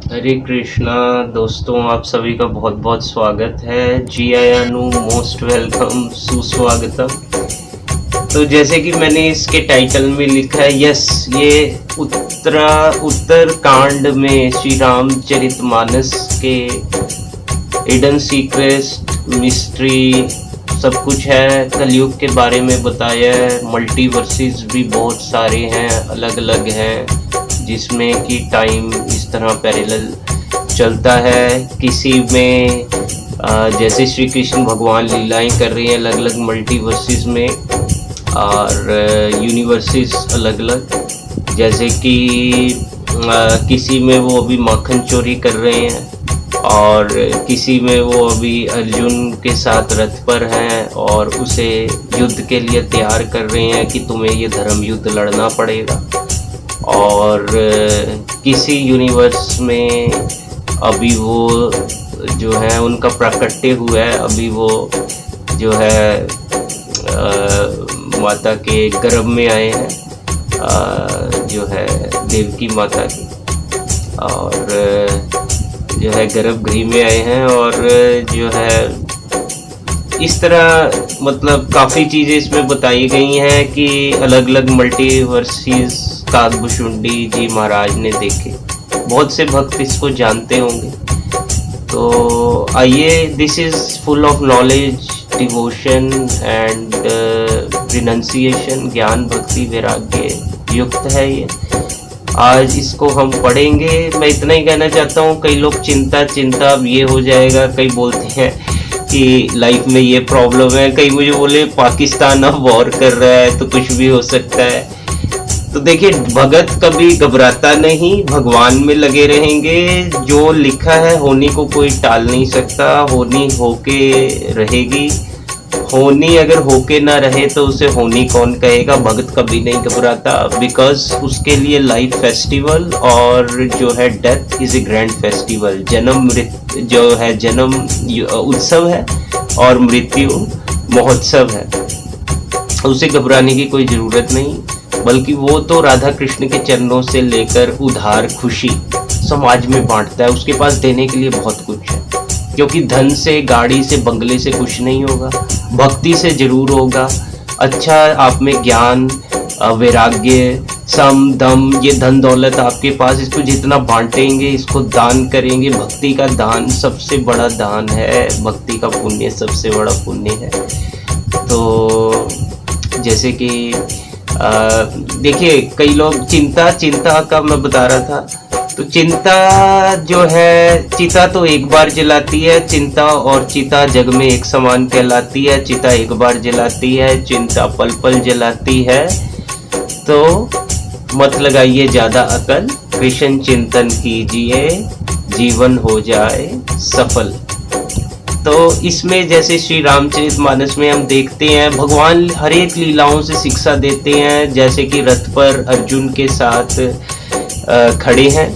हरे कृष्णा दोस्तों, आप सभी का बहुत बहुत स्वागत है। जी आयानु, मोस्ट वेलकम, सुस्वागतम। तो जैसे कि मैंने इसके टाइटल में लिखा है, यस, ये उत्तर कांड में श्री रामचरितमानस के हिडन सीक्रेट मिस्ट्री सब कुछ है। कलयुग के बारे में बताया है। मल्टीवर्सेस भी बहुत सारे हैं, अलग अलग हैं, जिसमें कि टाइम इस तरह पैरेलल चलता है। किसी में जैसे श्री कृष्ण भगवान लीलाएं कर रहे हैं अलग अलग मल्टीवर्सेस में, और यूनिवर्सेस अलग अलग। जैसे कि किसी में वो अभी माखन चोरी कर रहे हैं, और किसी में वो अभी अर्जुन के साथ रथ पर हैं और उसे युद्ध के लिए तैयार कर रहे हैं कि तुम्हें ये धर्म युद्ध लड़ना पड़ेगा। और किसी यूनिवर्स में अभी वो जो है उनका प्राकट्य हुआ है, अभी वो जो है माता के गर्भ में आए हैं, जो है देवकी माता की, और जो है गर्भगृह में आए हैं। और जो है इस तरह मतलब काफ़ी चीज़ें इसमें बताई गई हैं कि अलग अलग मल्टीवर्सेस काकभुशुंडी जी महाराज ने देखे। बहुत से भक्त इसको जानते होंगे। तो आइए, this is full of knowledge, devotion and renunciation, ज्ञान भक्ति वैराग्य युक्त है ये। आज इसको हम पढ़ेंगे। मैं इतना ही कहना चाहता हूँ, कई लोग चिंता अब ये हो जाएगा, कई बोलते हैं कि लाइफ में ये प्रॉब्लम है, कई मुझे बोले पाकिस्तान अब वॉर कर रहा है तो कुछ भी हो सकता है। तो देखिए, भगत कभी घबराता नहीं, भगवान में लगे रहेंगे। जो लिखा है होनी को कोई टाल नहीं सकता, होनी होके रहेगी। होनी अगर होके ना रहे तो उसे होनी कौन कहेगा। भगत कभी नहीं घबराता, बिकॉज उसके लिए लाइफ फेस्टिवल और जो है death is a grand festival. जन्म मृत्यु जो है, जन्म उत्सव है और मृत्यु महोत्सव है। उसे घबराने की कोई ज़रूरत नहीं, बल्कि वो तो राधा कृष्ण के चरणों से लेकर उधार खुशी समाज में बांटता है। उसके पास देने के लिए बहुत कुछ है, क्योंकि धन से, गाड़ी से, बंगले से कुछ नहीं होगा, भक्ति से जरूर होगा। अच्छा, आप में ज्ञान, वैराग्य, सम, दम, ये धन दौलत आपके पास, इसको जितना बांटेंगे, इसको दान करेंगे। भक्ति का दान सबसे बड़ा दान है, भक्ति का पुण्य सबसे बड़ा पुण्य है। तो जैसे कि देखिए, कई लोग चिंता का मैं बता रहा था। तो चिंता जो है, चिता तो एक बार जलाती है, चिंता और चिता जग में एक समान कहलाती है। चिता एक बार जलाती है, चिंता पल पल जलाती है। तो मत लगाइए ज्यादा अकल, कृष्ण चिंतन कीजिए, जीवन हो जाए सफल। तो इसमें जैसे श्री रामचरितमानस में हम देखते हैं, भगवान हर एक लीलाओं से शिक्षा देते हैं। जैसे कि रथ पर अर्जुन के साथ खड़े हैं,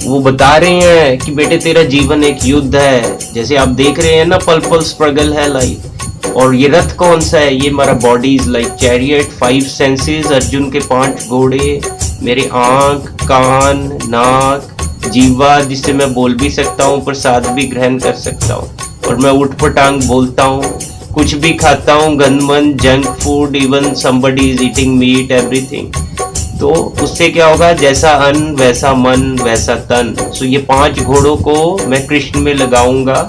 वो बता रहे हैं कि बेटे तेरा जीवन एक युद्ध है। जैसे आप देख रहे हैं ना, पल पल स्ट्रगल है लाइफ। और ये रथ कौन सा है? ये हमारा body is like chariot. 5 senses, Arjun के 5 घोड़े, मेरे आंख, कान, नाक, जीवा, जिससे मैं बोल भी सकता हूँ, प्रसाद भी ग्रहण कर सकता हूँ, और मैं उठ पटांग बोलता हूँ, कुछ भी खाता हूँ, गंदमन, junk food, even somebody is eating meat, everything. तो उससे क्या होगा? जैसा अन्न वैसा मन वैसा तन। सो ये 5 घोड़ों को मैं कृष्ण में लगाऊंगा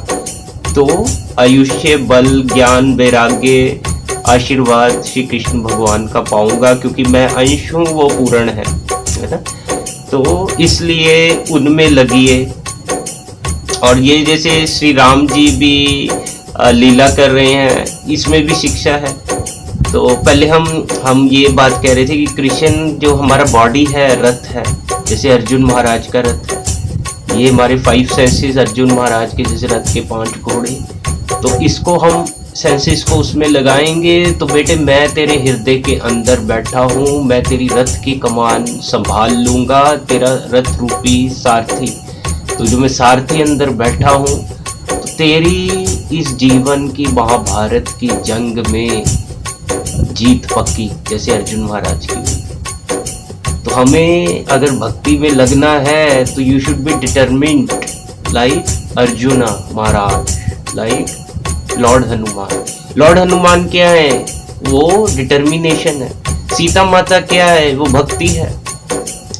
तो आयुष्य, बल, ज्ञान, वैराग्य, आशीर्वाद श्री कृष्ण भगवान का पाऊंगा, क्योंकि मैं अंश हूँ, वो पूर्ण है ना। तो इसलिए उनमें लगिए। और ये जैसे श्री राम जी भी लीला कर रहे हैं, इसमें भी शिक्षा है। तो पहले हम ये बात कह रहे थे कि कृष्ण जो हमारा बॉडी है, रथ है, जैसे अर्जुन महाराज का रथ है। ये हमारे 5 सेंसेस अर्जुन महाराज के जैसे रथ के 5 घोड़े। तो इसको हम सेंसेस को उसमें लगाएंगे तो बेटे, मैं तेरे हृदय के अंदर बैठा हूँ, मैं तेरी रथ की कमान संभाल लूंगा, तेरा रथ रूपी सारथी। तो जो मैं सारथी अंदर बैठा हूँ, तो तेरी इस जीवन की, महाभारत की जंग में जीत पक्की, जैसे अर्जुन महाराज की हुई। तो हमें अगर भक्ति में लगना है तो you should be determined like arjuna Maharaj, like Lord Hanuman. Lord Hanuman क्या है? वो डिटर्मिनेशन है। सीता माता क्या है? वो भक्ति है।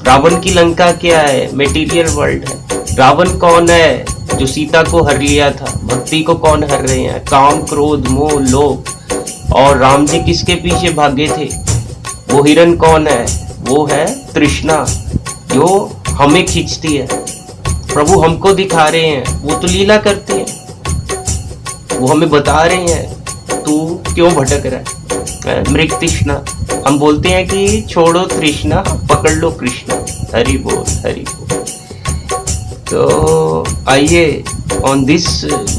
रावण की लंका क्या है? मेटीरियल वर्ल्ड है। रावण कौन है? जो सीता को हर लिया था। भक्ति को कौन हर रहे हैं? काम, क्रोध, मोह, लोभ। और राम जी किसके पीछे भागे थे? वो हिरन कौन है? वो है तृष्णा, जो हमें खींचती है। प्रभु हमको दिखा रहे हैं, वो तो लीला करते हैं, वो हमें बता रहे हैं तू क्यों भटक रहा है। मृग तृष्णा, हम बोलते हैं कि छोड़ो तृष्णा, पकड़ लो कृष्णा। हरि बोल, हरि बोल। तो आइए, on this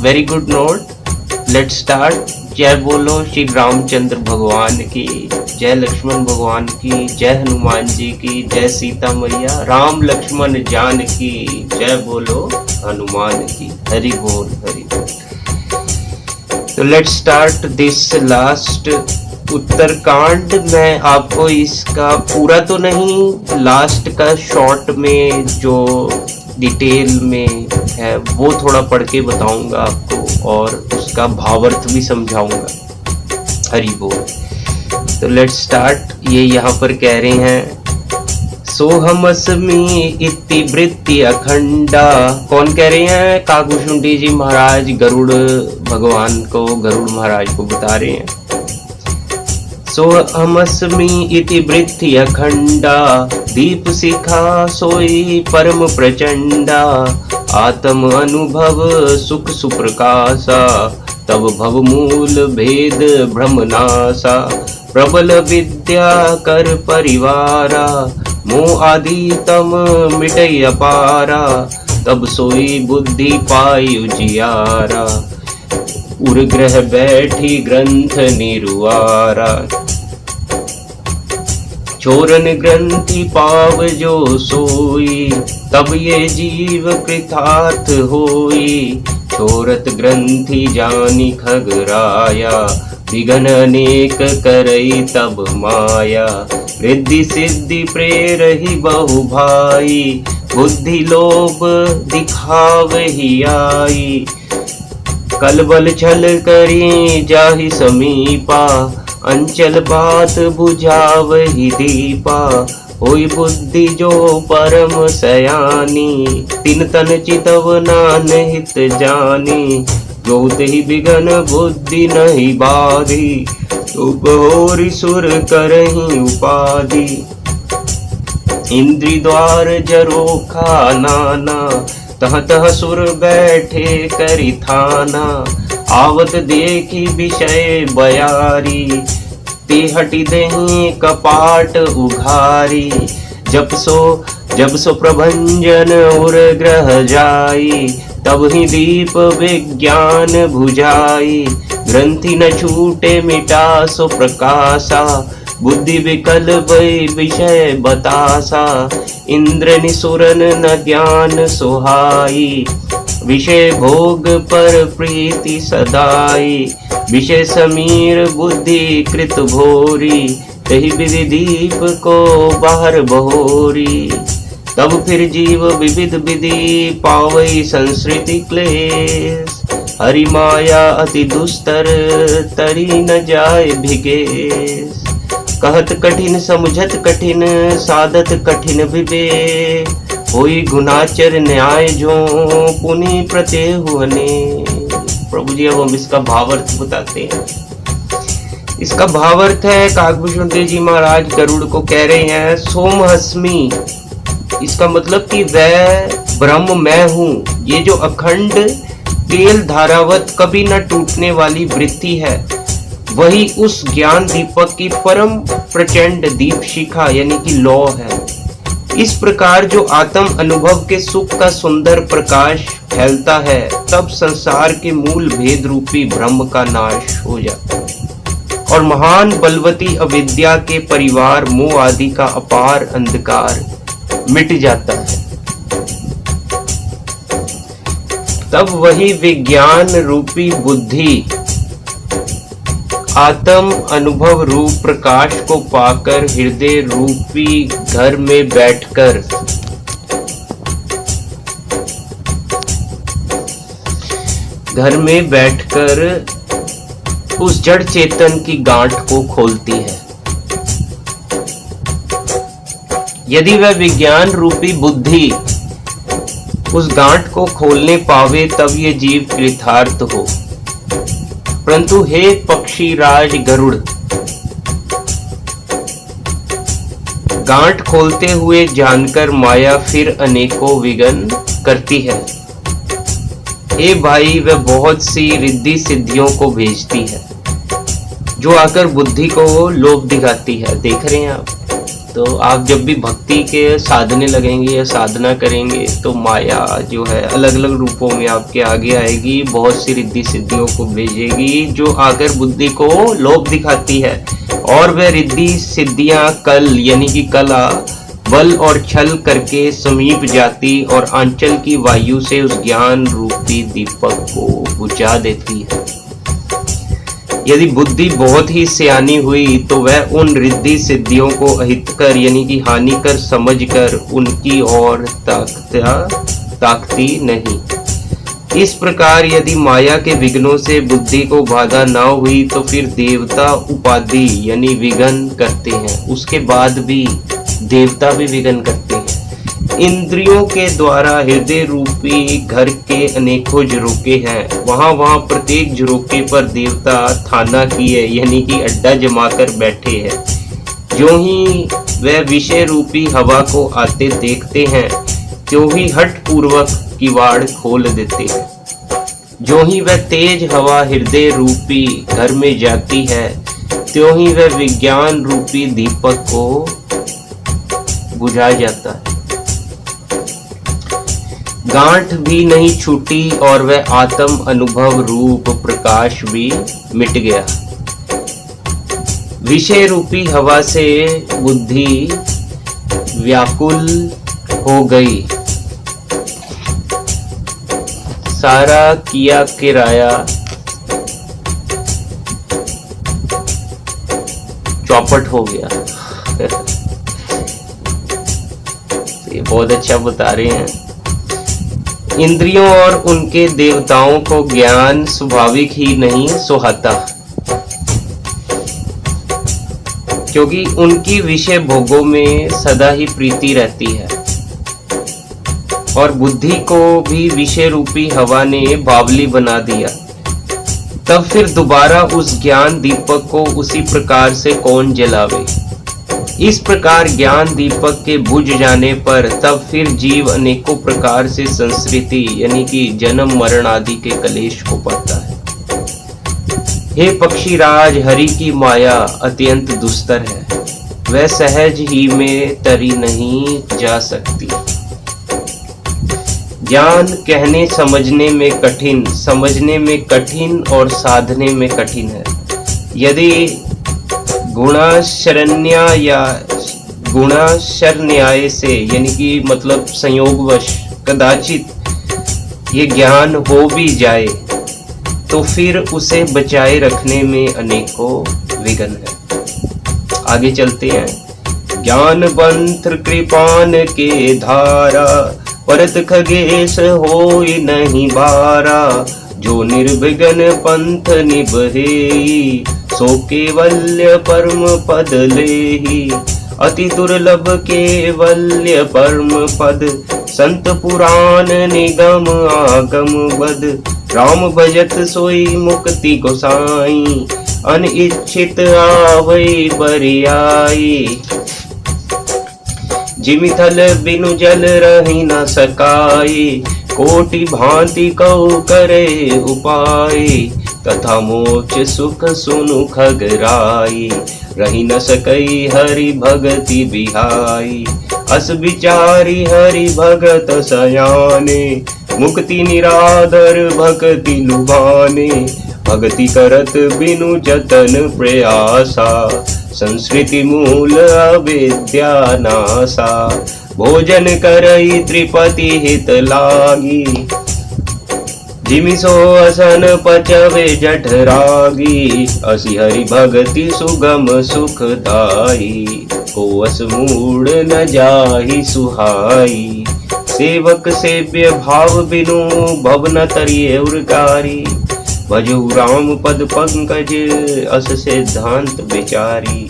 very good note let's start. जय बोलो श्री रामचंद्र भगवान की, जय लक्ष्मण भगवान की, जय हनुमान जी की, जय सीता मैया, राम लक्ष्मण जान की, जय बोलो हनुमान की। हरि बोल, हरि बोल। तो let's start this last Uttarkand. मैं आपको इसका पूरा तो नहीं, लास्ट का शॉर्ट में जो डिटेल में है वो थोड़ा पढ़ के बताऊंगा आपको, और उसका भावार्थ भी समझाऊंगा। हरि बोल। तो लेट्स स्टार्ट। ये यहाँ पर कह रहे हैं, सोहमस्मि इति वृत्ति अखंडा। कौन कह रहे हैं? काकुशुंडी जी महाराज गरुड़ भगवान को, गरुड़ महाराज को बता रहे हैं। सोहमस्मि इति वृत्ति अखंडा, दीप शिखा सोई परम प्रचंडा, आत्म अनुभव सुख सुप्रकाशा, तब भव मूल भेद भ्रमनासा, प्रबल विद्या कर परिवारा, मोह आदि तम मिटय अपारा, तब सोई बुद्धि पाई उजियारा, उर्ग्रह बैठी ग्रंथ निरुआरा, छोरन ग्रंथि पाव जो सोई, तब ये जीव कृतार्थ होई, छोरत ग्रंथि जानी खगराया, विघन अनेक करई तब माया, रिद्धि सिद्धि प्रेरहि बहु भाई, बुद्धि लोभ दिखावहि आई, कलबल छल करी जाहि समीपा, अंचल बात बुझावहि दीपा, होई बुद्धि जो परम सयानी, तिन तन चितव नान हित जानी, जो तेहि विघन बुद्धि नहीं बाधी, उपहोरि सुर करहि उपाधि, इंद्रि द्वार जरोखा नाना, तह तह सुर बैठे करि थाना, आवत देखी विषय बयारी, ते हटि देहि कपाट उघारी, जब सो प्रभंजन उर ग्रह जाई, तब ही दीप विज्ञान बुझाई, ग्रंथि न छूटे मिटा सो प्रकाशा, बुद्धि विकल भई विषय बतासा, इंद्र निसुरन न ज्ञान सुहाई, विषय भोग पर प्रीति सदाई, विषय समीर बुद्धि कृत भोरी, तहि विधि दीप को बाहर बहोरी, तब फिर जीव विविध विधि पावई संसृति क्लेश, हरि माया अति दुस्तर तरी न जाय भिगेश, कहत कठिन समझत कठिन साधत कठिन विवेक, होई गुनाचर न्याय जो पुनि प्रत्येहु अनेक। प्रभु जी अब हम इसका भावार्थ बताते हैं। इसका भावार्थ है, काकभूषण जी महाराज गरुड़ को कह रहे हैं, सोमहस्मि, इसका मतलब कि वह ब्रह्म मैं हूँ। ये जो अखंड तेल धारावत कभी न टूटने वाली वृत्ति है, वही उस ज्ञान दीपक की परम प्रचंड दीप शिखा यानी कि लौ है। इस प्रकार जो आत्म अनुभव के सुख का सुंदर प्रकाश फैलता है, तब संसार के मूल भेद रूपी ब्रह्म का नाश हो जाता है और महान बलवती अविद्या के परिवार मोह आदि का अपार अंधकार मिट जाता है। तब वही विज्ञान रूपी बुद्धि आत्म अनुभव रूप प्रकाश को पाकर हृदय रूपी घर में बैठकर उस जड़ चेतन की गांठ को खोलती है। यदि वह विज्ञान रूपी बुद्धि उस गांठ को खोलने पावे तब ये जीव कृतार्थ हो। परंतु हे पक्षी राज गरुड़, गांठ खोलते हुए जानकर माया फिर अनेकों विघ्न करती है। हे भाई, वह बहुत सी रिद्धि सिद्धियों को भेजती है जो आकर बुद्धि को लोभ दिखाती है। देख रहे हैं आप, तो आप जब भी भक्ति के साधने लगेंगे या साधना करेंगे तो माया जो है अलग अलग रूपों में आपके आगे आएगी, बहुत सी रिद्धि सिद्धियों को भेजेगी जो आकर बुद्धि को लोभ दिखाती है। और वह रिद्धि सिद्धियां कल यानी कि कला बल और छल करके समीप जाती और आंचल की वायु से उस ज्ञान रूपी दीपक को बुझा देती है। यदि बुद्धि बहुत ही सियानी हुई तो वह उन रिद्धि सिद्धियों को अहितकर यानी कि हानिकर समझकर उनकी ओर ताकती नहीं। इस प्रकार यदि माया के विघ्नों से बुद्धि को बाधा न हुई तो फिर देवता उपाधि यानी विघ्न करते हैं। उसके बाद भी देवता भी विघ्न करते हैं। इंद्रियों के द्वारा हृदय रूपी घर के अनेकों झरोके हैं। वहां प्रत्येक झरोके पर देवता थाना किए यानी कि अड्डा जमाकर बैठे हैं। जो ही वह विषय रूपी हवा को आते देखते हैं त्यों ही हठ पूर्वक किवाड़ खोल देते हैं। जो ही वह तेज हवा हृदय रूपी घर में जाती है त्यों ही वह विज्ञान रूपी दीपक को बुझा जाता है। गांठ भी नहीं छूटी और वह आत्म अनुभव रूप प्रकाश भी मिट गया। विषय रूपी हवा से बुद्धि व्याकुल हो गई। सारा किया किराया चौपट हो गया। ये बहुत अच्छा बता रहे हैं। इंद्रियों और उनके देवताओं को ज्ञान स्वाभाविक ही नहीं सुहाता, क्योंकि उनकी विषय भोगों में सदा ही प्रीति रहती है। और बुद्धि को भी विषय रूपी हवा ने बावली बना दिया। तब फिर दोबारा उस ज्ञान दीपक को उसी प्रकार से कौन जलावे। इस प्रकार ज्ञान दीपक के बुझ जाने पर तब फिर जीव अनेकों प्रकार से संस्कृति यानी कि जन्म मरण आदि के कलेश को पाता है। हे पक्षीराज, हरि की माया अत्यंत दुस्तर है, वह सहज ही में तरी नहीं जा सकती। ज्ञान कहने समझने में कठिन और साधने में कठिन है। यदि गुणाशरन्याय से यानी कि मतलब संयोगवश कदाचित ये ज्ञान हो भी जाए तो फिर उसे बचाए रखने में अनेकों विघ्न है। आगे चलते हैं। ज्ञान बंत्र कृपान के धारा परत खगेश होई नहीं बारा। जो निर्विघ्न पंथ निभेई सो केवल्य परम पद लेहि। अति दुर्लभ केवल्य परम पद संत पुराण निगम आगम बद। राम भजत सोई मुक्ति गोसाई अनिच्छित आवै बरियाई। जिमिथल बिनु जल रही न सकाई कोटि भांति कौ करे उपाय। तथा मोक्ष सुख सुनु खगराई रही न सकई हरि भगति बिहाई। अस विचारी हरि भगत सयाने मुक्ति निरादर भक्ति लुभाने। भक्ति करत बिनु जतन प्रयासा संस्कृति मूल अविद्या नासा। भोजन करई त्रिपति हित लागी जिमि सो असन पचवे जठरागी, असि हरि भगति सुगम सुखदाई। को अस मूड न जाहि सुहाई, सेवक सेव्य भाव बिनु भवन तरिये उरकारी। भजहु राम पद पंकज अस सिद्धांत विचारी।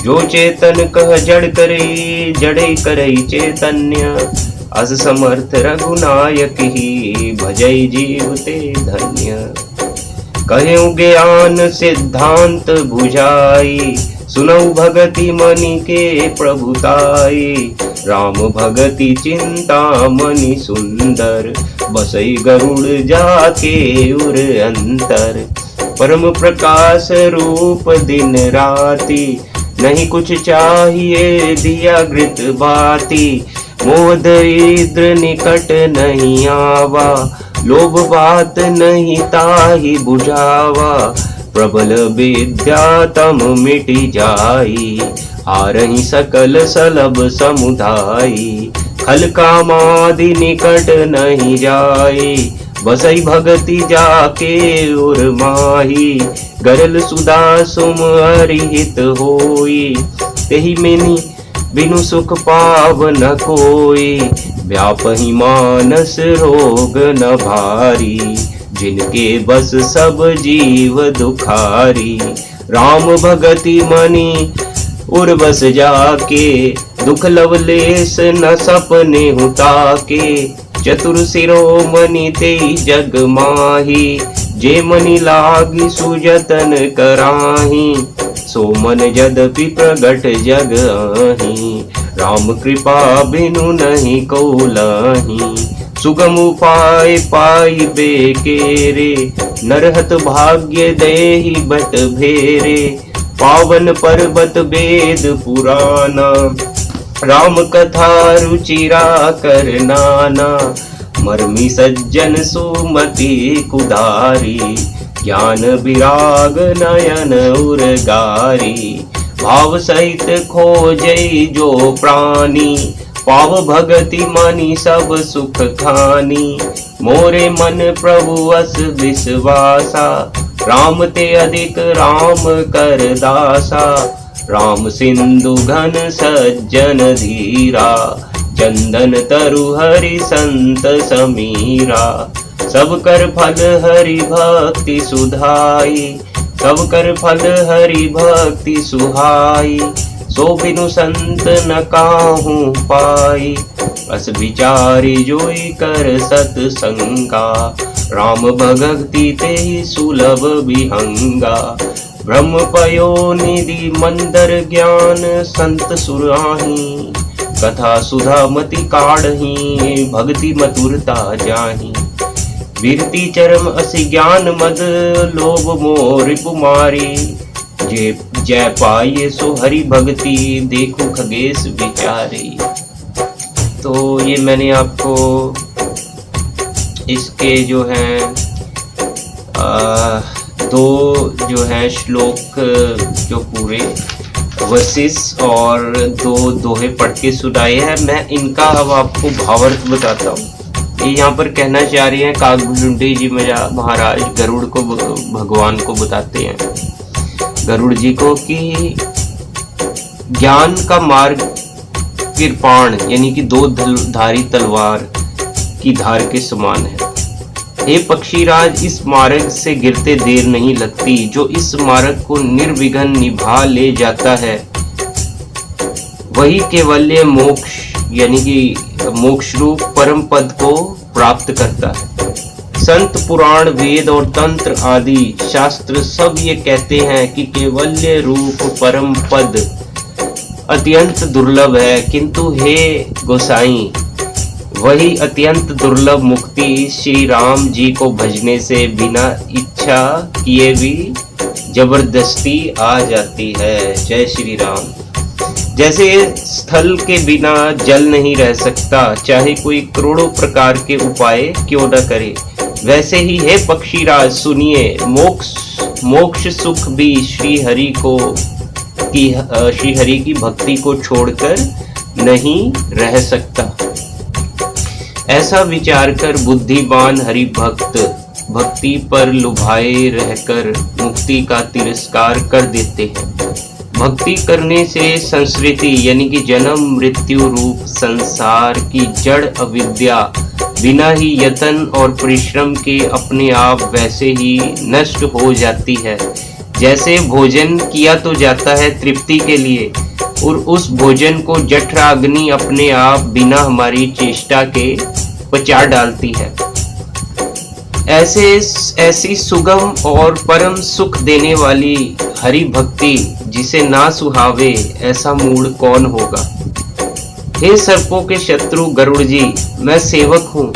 जो चेतन कह जड़ करे, जड़े करे चैतन्य। अस समर्थ रघुनायक ही, भजई जीव ते धन्य। कहूँ ज्ञान सिद्धांत बुझाई, सुनऊ भगति मनि के प्रभुताई। राम भगति चिंता मनि सुंदर, बसई गरुड़ जाके उर अंतर। परम प्रकाश रूप दिन राति, नहीं कुछ चाहिए दिया घृत बाती। मोह दरिद्र निकट नहीं आवा, लोभ बात नहीं ताहि बुझावा। प्रबल विद्या तम मिटि जाई, हारहि सकल सलभ समुदाई। खल कामादि निकट नहीं जाई, बसई भगति जाके उर माही। गरल सुदा सुम हरिहित होई, तेहि मिनि बिनु सुख पाव न कोई। व्यापहि मानस रोग न भारी, जिनके बस सब जीव दुखारी। राम भगति मनि उर बस जाके, दुख लवलेस न सपने हुता के। चतुर शिरोमणि ते जग माही, जे मनि लागी सुजतन कराही। सो मन यद्यपि प्रगट जग आही, राम कृपा बिनु नहीं कौलाही। सुगम उपाय पाई बेकेरे, नरहत भाग्य देहि बट भेरे। पावन पर्वत वेद पुराना, राम कथा रुचिरा कर नाना। मर्मी सज्जन सुमति कुदारी, ज्ञान विराग नयन उरगारी। भाव सहित खोजई जो प्राणी, पाव भगति मनि सब सुख खानी। मोरे मन प्रभु अस विश्वासा, राम ते अधिक राम कर दासा। राम सिंधु घन सज्जन धीरा, चंदन तरु हरि संत समीरा। सब कर फल हरि भक्ति सुधाई, सब कर फल हरि भक्ति सुहाई। सो बिनु संत न काहू पाई, अस विचारी जोई कर सतसंगा। राम भगति ते सुलभ विहंगा, ब्रह्म पयो निधि मंदर ज्ञान संत सुराही। कथा सुधा मति काढ़ही, भक्ति मधुरता जाही। वीरती चरम असि ज्ञान मद, लोभ मोह रिपुमारी। जे जय पाइये सो हरि भक्ति, देखो खगेश विचारी। तो ये मैंने आपको इसके जो हैं दो जो हैं श्लोक जो पूरे वर्सेस और दो दोहे पढ़ के सुनाए हैं। मैं इनका अब आपको भावार्थ बताता हूँ। ये यहाँ पर कहना चाह रही हैं काकभुजुंडी जी महाराज गरुड़ को, भगवान को बताते हैं गरुड़ जी को कि ज्ञान का मार्ग कृपाण यानी कि दो धारी तलवार की धार के समान है। हे पक्षीराज, इस मार्ग से गिरते देर नहीं लगती। जो इस मार्ग को निर्विघ्न निभा ले जाता है वही केवल्य मोक्ष यानी कि मोक्ष रूप परम पद को प्राप्त करता है। संत पुराण वेद और तंत्र आदि शास्त्र सब ये कहते हैं कि केवल्य रूप परम पद अत्यंत दुर्लभ है, किंतु हे गोसाई वही अत्यंत दुर्लभ मुक्ति श्री राम जी को भजने से बिना इच्छा किए भी जबरदस्ती आ जाती है। जय श्री राम। जैसे स्थल के बिना जल नहीं रह सकता, चाहे कोई करोड़ों प्रकार के उपाय क्यों न करे, वैसे ही है पक्षीराज सुनिए, मोक्ष सुख भी श्री हरि की भक्ति को छोड़कर नहीं रह सकता। ऐसा विचार कर बुद्धिमान हरि भक्त भक्ति पर लुभाए रहकर मुक्ति का तिरस्कार कर देते हैं। भक्ति करने से संस्कृति यानी कि जन्म मृत्यु रूप संसार की जड़ अविद्या बिना ही यत्न और परिश्रम के अपने आप वैसे ही नष्ट हो जाती है। जैसे भोजन किया तो जाता है तृप्ति के लिए और उस भोजन को जठराग्नि अपने आप बिना हमारी चेष्टा के पचा डालती है। ऐसी सुगम और परम सुख देने वाली हरि भक्ति जिसे ना सुहावे ऐसा मूड कौन होगा। हे सर्पों के शत्रु गरुड़ जी, मैं सेवक हूँ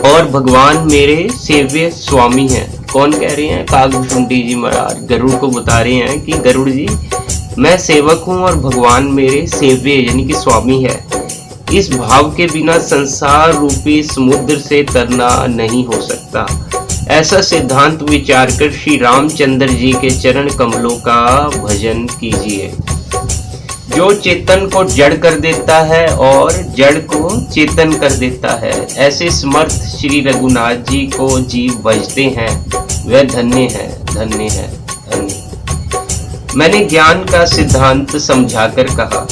और भगवान मेरे सेव्य स्वामी हैं। कौन कह रहे हैं? कागभूषुंडी जी महाराज गरुड़ को बता रहे हैं कि गरुड़ जी मैं सेवक हूँ और भगवान मेरे सेव्य यानी कि स्वामी है। इस भाव के बिना संसार रूपी समुद्र से तरना नहीं हो सकता। ऐसा सिद्धांत विचार कर श्री रामचंद्र जी के चरण कमलों का भजन कीजिए। जो चेतन को जड़ कर देता है और जड़ को चेतन कर देता है, ऐसे समर्थ श्री रघुनाथ जी को जीव भजते हैं, वह धन्य है, धन्य है, धन्य। मैंने ज्ञान का सिद्धांत समझाकर कहा,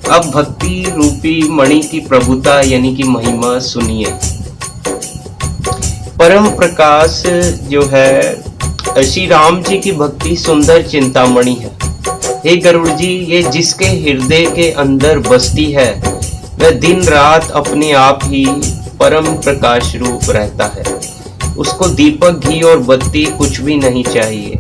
अब भक्ति रूपी मणि की प्रभुता यानी कि महिमा सुनिए। परम प्रकाश जो है श्री राम जी की भक्ति सुंदर चिंतामणि है। हे गरुड़ जी, ये जिसके हृदय के अंदर बसती है वह दिन रात अपने आप ही परम प्रकाश रूप रहता है। उसको दीपक घी और बत्ती कुछ भी नहीं चाहिए।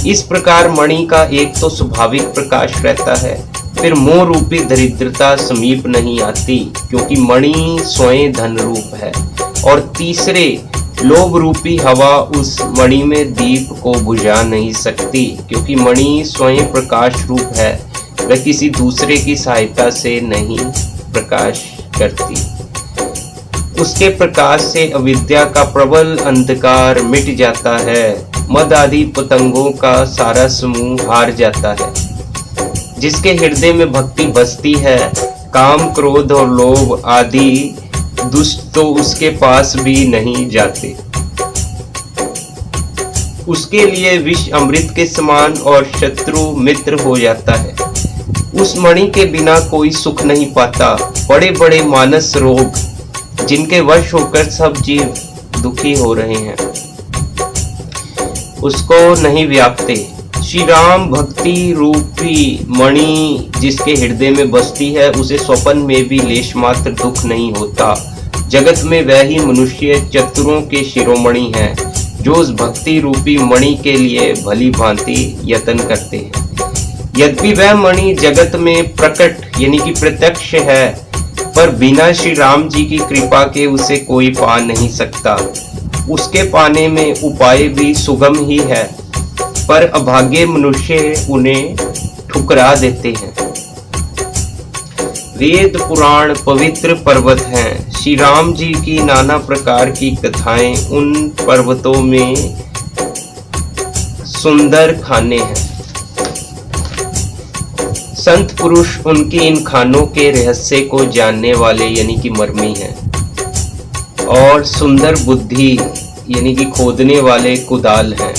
इस प्रकार मणि का एक तो स्वाभाविक प्रकाश रहता है, फिर मोह रूपी दरिद्रता समीप नहीं आती क्योंकि मणि स्वयं धन रूप है, और तीसरे लोभ रूपी हवा उस मणि में दीप को बुझा नहीं सकती क्योंकि मणि स्वयं प्रकाश रूप है, वह किसी दूसरे की सहायता से नहीं प्रकाश करती। उसके प्रकाश से अविद्या का प्रबल अंधकार मिट जाता है, मद आदि पतंगों का सारा समूह हार जाता है। जिसके हृदय में भक्ति बसती है, काम क्रोध और लोभ आदि दुष्ट तो उसके पास भी नहीं जाते। उसके लिए विष अमृत के समान और शत्रु मित्र हो जाता है। उस मणि के बिना कोई सुख नहीं पाता। बड़े बड़े मानस रोग जिनके वश होकर सब जीव दुखी हो रहे हैं, उसको नहीं व्यापते। श्री राम भक्ति रूपी मणि जिसके हृदय में बसती है, उसे स्वप्न में भी लेश मात्र दुख नहीं होता। जगत में वह ही मनुष्य चतुरों के शिरोमणि हैं जो उस भक्ति रूपी मणि के लिए भली भांति यत्न करते हैं। यद्यपि वह मणि जगत में प्रकट यानी कि प्रत्यक्ष है, पर बिना श्री राम जी की कृपा के उसे कोई पा नहीं सकता। उसके पाने में उपाय भी सुगम ही है, पर अभागे मनुष्य उन्हें ठुकरा देते हैं। वेद पुराण पवित्र पर्वत हैं। श्री राम जी की नाना प्रकार की कथाएं उन पर्वतों में सुंदर खाने हैं। संत पुरुष उनकी इन खानों के रहस्य को जानने वाले यानी कि मर्मी हैं, और सुंदर बुद्धि यानी कि खोदने वाले कुदाल हैं।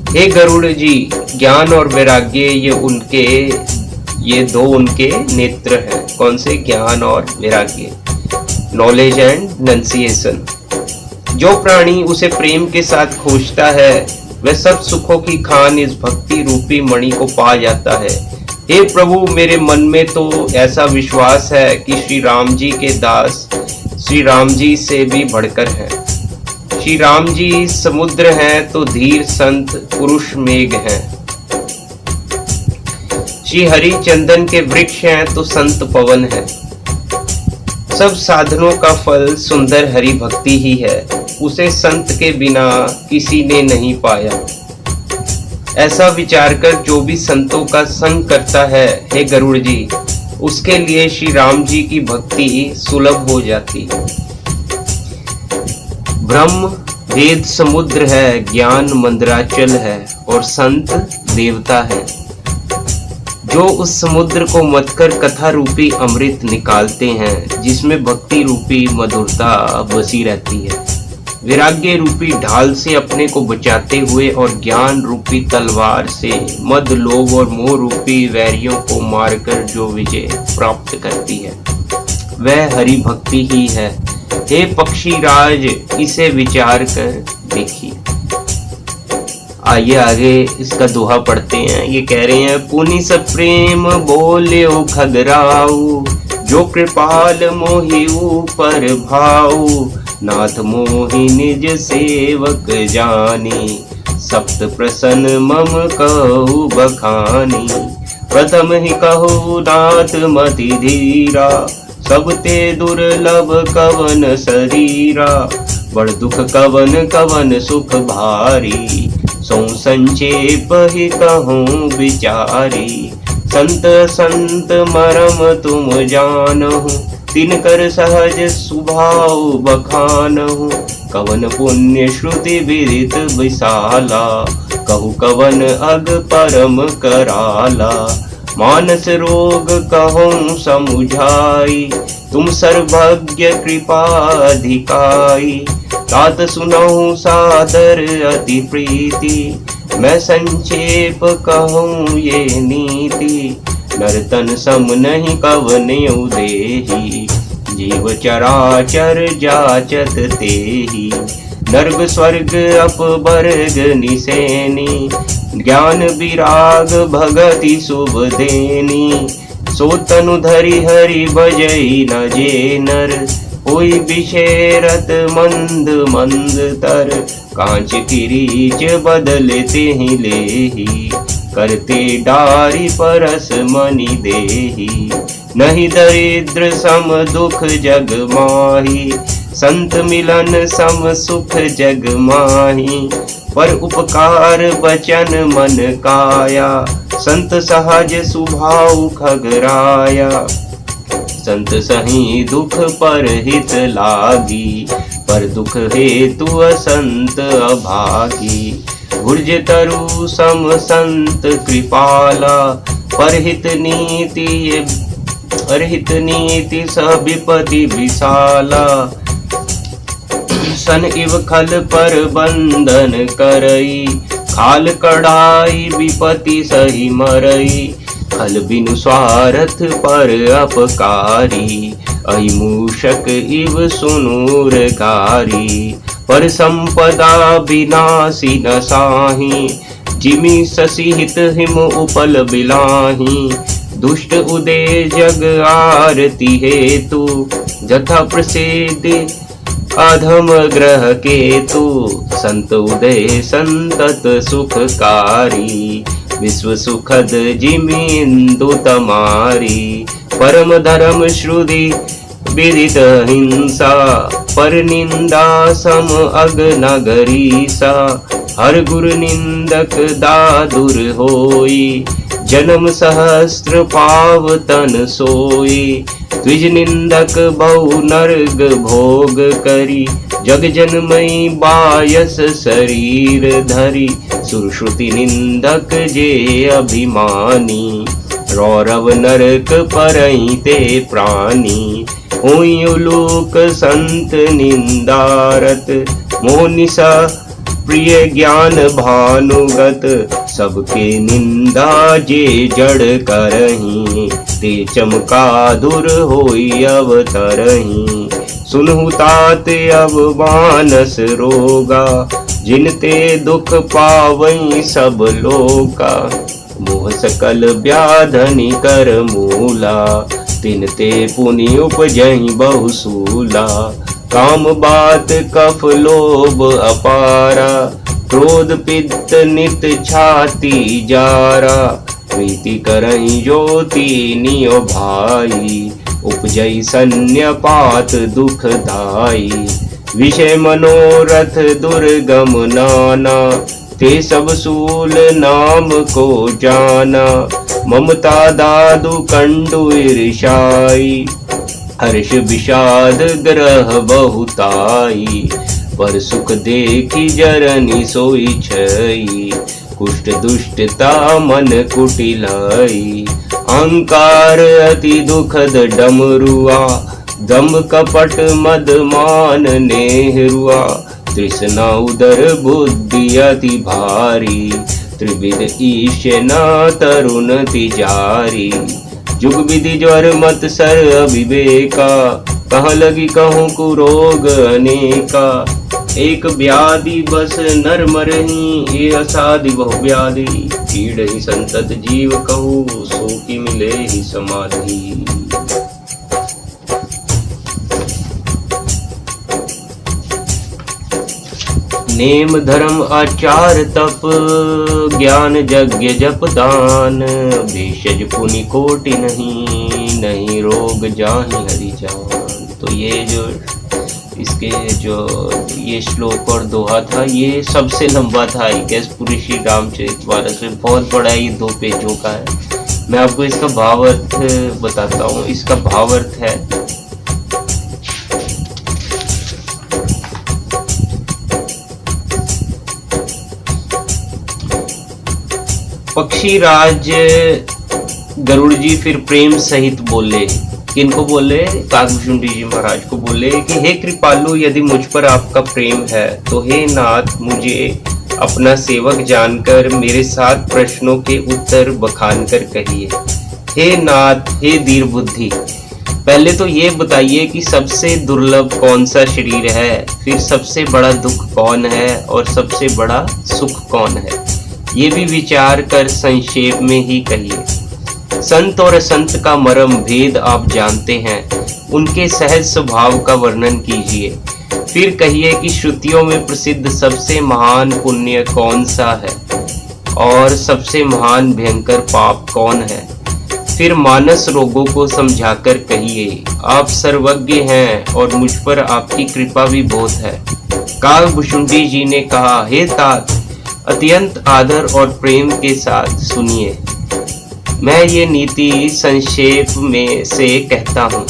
हे गरुड़ जी, ज्ञान और वैराग्य ये दो उनके नेत्र हैं। कौन से? ज्ञान और वैराग्य, नॉलेज एंड नंसिएशन। जो प्राणी उसे प्रेम के साथ खोजता है वह सब सुखों की खान इस भक्ति रूपी मणि को पा जाता है। हे प्रभु, मेरे मन में तो ऐसा विश्वास है कि श्री राम जी के दास श्री राम जी से भी बढ़कर हैं। श्री राम जी समुद्र हैं तो धीर संत पुरुष मेघ हैं। श्री हरि चंदन के वृक्ष हैं तो संत पवन है। सब साधनों का फल सुंदर हरि भक्ति ही है। उसे संत के बिना किसी ने नहीं पाया। ऐसा विचार कर जो भी संतों का संग करता है, हे गरुड़ जी, उसके लिए श्री राम जी की भक्ति सुलभ हो जाती है। ब्रह्म वेद समुद्र है, ज्ञान मंदराचल है और संत देवता है। जो उस समुद्र को मतकर कथा रूपी अमृत निकालते हैं, जिसमें भक्ति रूपी मधुरता बसी रहती है। वैराग्य रूपी ढाल से अपने को बचाते हुए और ज्ञान रूपी तलवार से मद, लोभ और मोह रूपी वैरियों को मारकर जो विजय प्राप्त करती है वह हरि भक्ति ही है। हे पक्षी राज, इसे विचार कर देखिए। आइए आगे इसका दोहा पढ़ते हैं। ये कह रहे हैं, पुनि सब प्रेम बोल्यो खगराऊ, जो कृपाल मोहि ऊपर भाऊ, नाथ मोहि निज सेवक जानी, सप्त प्रसन्न मम कहु बखानी। प्रथम ही कहु नाथ मति धीरा, सब ते दुर्लभ कवन शरीरा, बड़ दुख कवन कवन सुख भारी, सो संचेप ही कहूँ विचारी। संत संत मरम तुम जानहु, तिनकर सहज स्वभाव बखानहु। कवन पुण्य श्रुति विदित विशाला, कहु कवन अग परम कराला। मानस रोग कहूँ समुझाई, तुम सर्वज्ञ कृपाधिकाई। तात सुनहु सादर अति प्रीति, मैं संक्षेप कहूँ ये नीति। नरतन सम नहीं कवनेउ देहि, जीव चराचर जाचत तेहि। नर्ग स्वर्ग अपवर्ग निसेनी, ज्ञान विराग भगति शुभ देनी। सो तनु धरि हरि भजई न जे नर, होई विषेरत मंद मंद तर। कांच किरीच बदलते ही लेही, करते डारी परस मनि देही। नहीं दरिद्र सम दुख जग माही, संत मिलन सम सुख जग माही। पर उपकार वचन मन काया, संत सहज स्वभाव खगराया। संत सही दुख पर हित लागी, पर दुख हेतु असंत अभागी। गुर्ज तरु सम संत कृपाला, परहित नीति स विपति विशाला। सन इव खल पर बंधन करई, खाल कड़ाई विपति सही मरई। खल बिनु स्वार्थ पर अपकारी, अहि मूषक इव सुनूरकारी। पर संपदा विनाशी न साही, जिमि ससिहित हिम उपल बिलाही। दुष्ट उदय जग आरती हेतु, जथा प्रसिद्धि अधम ग्रह केतु। संत उदय संतत सुखकारी, विश्व सुखद जिमिंदु तमारी। परम धर्म श्रुति विदित हिंसा, पर निंदा सम अग नगरीसा। हर गुरु निंदक दादुर होई, जन्म सहस्त्र पाव तन सोई। द्विज निंदक बहु नर्ग भोग करी, जग जनमई बायस शरीर धरी। सुरश्रुति निंदक जे अभिमानी, रौरव नरक परई ते प्राणी। होई उलूक संत निंदारत, मोनिसा प्रिय ज्ञान भानुगत। सबके निंदा जे जड़ करही, ते चमकाधुर होई अवतरही। सुनहु तात अब मानस रोगा, जिनते दुख पावई सब लोका। मोह सकल व्याधनि कर मूला, तिनते पुनि उपजहि बहुसूला। काम बात कफ लोभ अपारा, क्रोध पित्त नित छाती जारा। प्रीति करहि ज्योति नियो भाई, उपजई सन्यपात दुखदाई। विषय मनोरथ दुर्गम नाना, ते सब सूल नाम को जाना। ममता दादु कंडु ईर्षाई, हर्ष विषाद ग्रह बहुताई। पर सुख देखी जरनी सोई छई, कुष्ठ दुष्टता मन कुटिलाई। अहंकार अति दुखद डमरुआ, दम्भ कपट मद मान नेहरुआ। तृष्णा उदर बुद्धि अति भारी, त्रिविध ईश न तरुण तिजारी। जुग विधि ज्वर मत सर अविवेका, कहाँ लगी कहूँ कुरोग अनेका। एक व्याधि बस नर मरही, ये असाधि बहु व्याधि। पीड़ ही संतत जीव कहूँ, सो की मिले ही समाधि। नेम धर्म आचार तप, ज्ञान यज्ञ जप दान। भेषज पुनि कोटि नहीं, नहीं रोग जाहि हरि जान। तो ये जो इसके जो ये श्लोक और दोहा था, ये सबसे लंबा था आई गेस पूरी श्री रामचरितमानस में। बहुत बड़ा ये 2 पेजों का है। मैं आपको इसका भावार्थ बताता हूँ। इसका भावार्थ है, पक्षीराज गरुड़ जी फिर प्रेम सहित बोले। किनको बोले? काकभूषुंडी जी महाराज को बोले कि हे कृपालु, यदि मुझ पर आपका प्रेम है तो हे नाथ, मुझे अपना सेवक जानकर मेरे 7 प्रश्नों के उत्तर बखान कर कहिए। हे नाथ, हे धीर बुद्धि, पहले तो ये बताइए कि सबसे दुर्लभ कौन सा शरीर है, फिर सबसे बड़ा दुख कौन है और सबसे बड़ा सुख कौन है, ये भी विचार कर संक्षेप में ही कहिए। संत और असंत का मर्म भेद आप जानते हैं, उनके सहज स्वभाव का वर्णन कीजिए। फिर कहिए कि श्रुतियों में प्रसिद्ध सबसे महान पुण्य कौन सा है और सबसे महान भयंकर पाप कौन है। फिर मानस रोगों को समझाकर कहिए, आप सर्वज्ञ हैं और मुझ पर आपकी कृपा भी बहुत है। काकभूषुंडी जी ने कहा, हे तात, अत्यंत आदर और प्रेम के साथ सुनिए। मैं ये नीति संक्षेप में से कहता हूँ।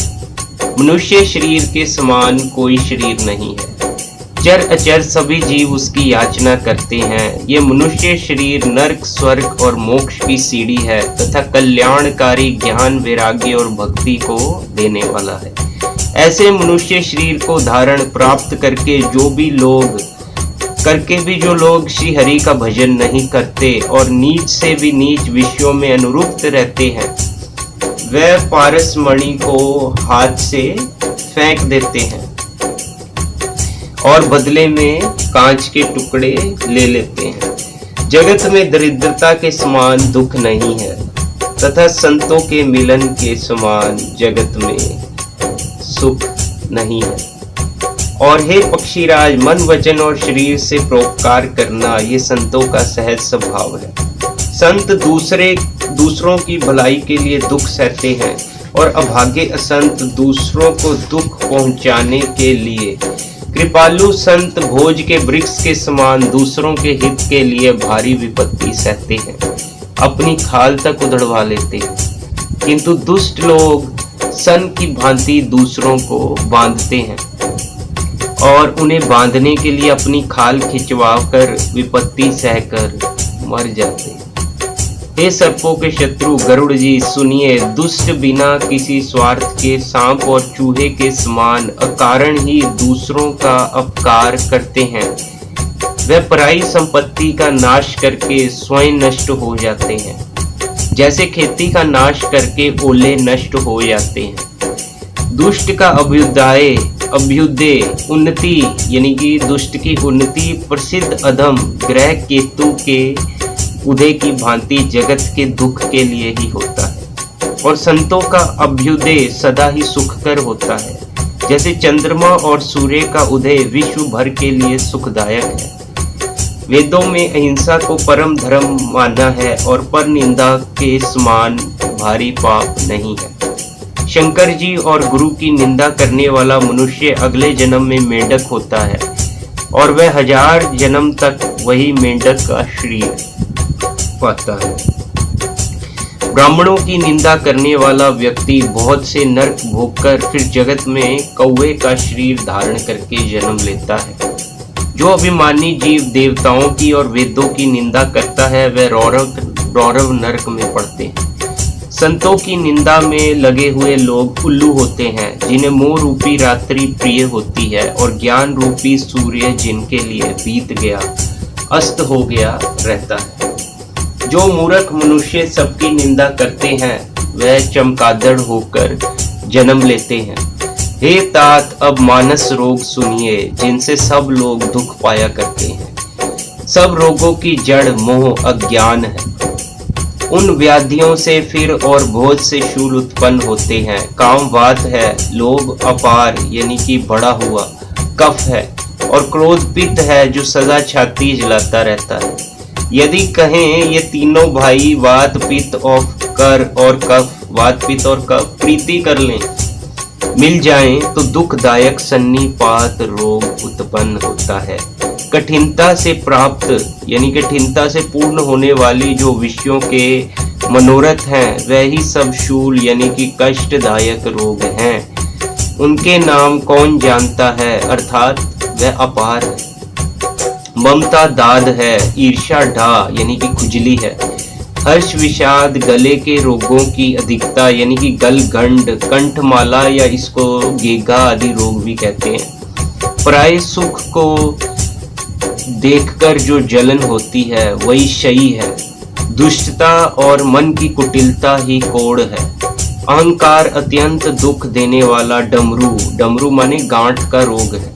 मनुष्य शरीर के समान कोई शरीर नहीं है। चर अचर सभी जीव उसकी याचना करते हैं। ये मनुष्य शरीर नर्क, स्वर्ग और मोक्ष की सीढ़ी है तथा कल्याणकारी ज्ञान, वैराग्य और भक्ति को देने वाला है। ऐसे मनुष्य शरीर को धारण प्राप्त करके जो लोग श्री हरि का भजन नहीं करते और नीच से भी नीच विषयों में अनुरुक्त रहते हैं, वह पारसमणि को हाथ से फेंक देते हैं और बदले में कांच के टुकड़े ले लेते हैं। जगत में दरिद्रता के समान दुख नहीं है तथा संतों के मिलन के समान जगत में सुख नहीं है। और हे पक्षीराज, मन, वचन और शरीर से परोपकार करना ये संतों का सहज स्वभाव है। संत दूसरों की भलाई के लिए दुख सहते हैं और अभागे असंत दूसरों को दुख पहुंचाने के लिए। कृपालु संत भोज के वृक्ष के समान दूसरों के हित के लिए भारी विपत्ति सहते हैं, अपनी खाल तक उधड़वा लेते हैं। किंतु दुष्ट लोग सन की भांति दूसरों को बांधते हैं और उन्हें बांधने के लिए अपनी खाल खिंचवा कर विपत्ति सहकर मर जाते हैं। हे सर्पों के शत्रु गरुड़ जी, सुनिए। दुष्ट बिना किसी स्वार्थ के सांप और चूहे के समान अकारण ही दूसरों का अपकार करते हैं। वह पराई संपत्ति का नाश करके स्वयं नष्ट हो जाते हैं, जैसे खेती का नाश करके ओले नष्ट हो जाते हैं। दुष्ट का अभ्युदय उन्नति यानी कि दुष्ट की उन्नति प्रसिद्ध अधम ग्रह केतु के उदय की भांति जगत के दुख के लिए ही होता है, और संतों का अभ्युदय सदा ही सुखकर होता है, जैसे चंद्रमा और सूर्य का उदय विश्व भर के लिए सुखदायक है। वेदों में अहिंसा को परम धर्म माना है और पर निंदा के समान भारी पाप नहीं है। शंकर जी और गुरु की निंदा करने वाला मनुष्य अगले जन्म में मेंढक होता है और वह 1000 जन्म तक वही मेंढक का शरीर पाता है। ब्राह्मणों की निंदा करने वाला व्यक्ति बहुत से नरक भोगकर फिर जगत में कौवे का शरीर धारण करके जन्म लेता है। जो अभिमानी जीव देवताओं की और वेदों की निंदा करता है वह रौरव नरक में पड़ते हैं। संतों की निंदा में लगे हुए लोग उल्लू होते हैं, जिन्हें मोह रूपी रात्रि प्रिय होती है और ज्ञान रूपी सूर्य जिनके लिए बीत गया अस्त हो गया रहता है। जो मूर्ख मनुष्य सबकी निंदा करते हैं वह चमगादड़ होकर जन्म लेते हैं। हे तात, अब मानस रोग सुनिए, जिनसे सब लोग दुख पाया करते हैं। सब रोगों की जड़ मोह अज्ञान है। उन व्याधियों से फिर और बहुत से शूल उत्पन्न होते हैं। काम वात है, लोभ अपार यानी कि बढ़ा हुआ, कफ है और क्रोध पित्त है जो सदा छाती जलाता रहता है। यदि कहें ये तीनों भाई वात पित्त और कफ, वात पित्त और कफ प्रीति कर लें, मिल जाएं तो दुखदायक सन्निपात रोग उत्पन्न होता है। कठिनता से प्राप्त यानी कठिनता से पूर्ण होने वाली जो विषयों के मनोरथ हैं वह ही सब शूल यानी कि कष्टदायक रोग हैं। उनके नाम कौन जानता है, अर्थात वह अपार है। ममता दाद है, ईर्ष्या ढा यानी कि खुजली है। हर्ष विषाद गले के रोगों की अधिकता यानी कि गलगंड, कंठमाला या इसको गेगा आदि रोग भी कहते हैं। पराये सुख को देखकर जो जलन होती है वही शयी है। दुष्टता और मन की कुटिलता ही कोढ़ है। अहंकार अत्यंत दुख देने वाला डमरू, डमरू माने गांठ का रोग है।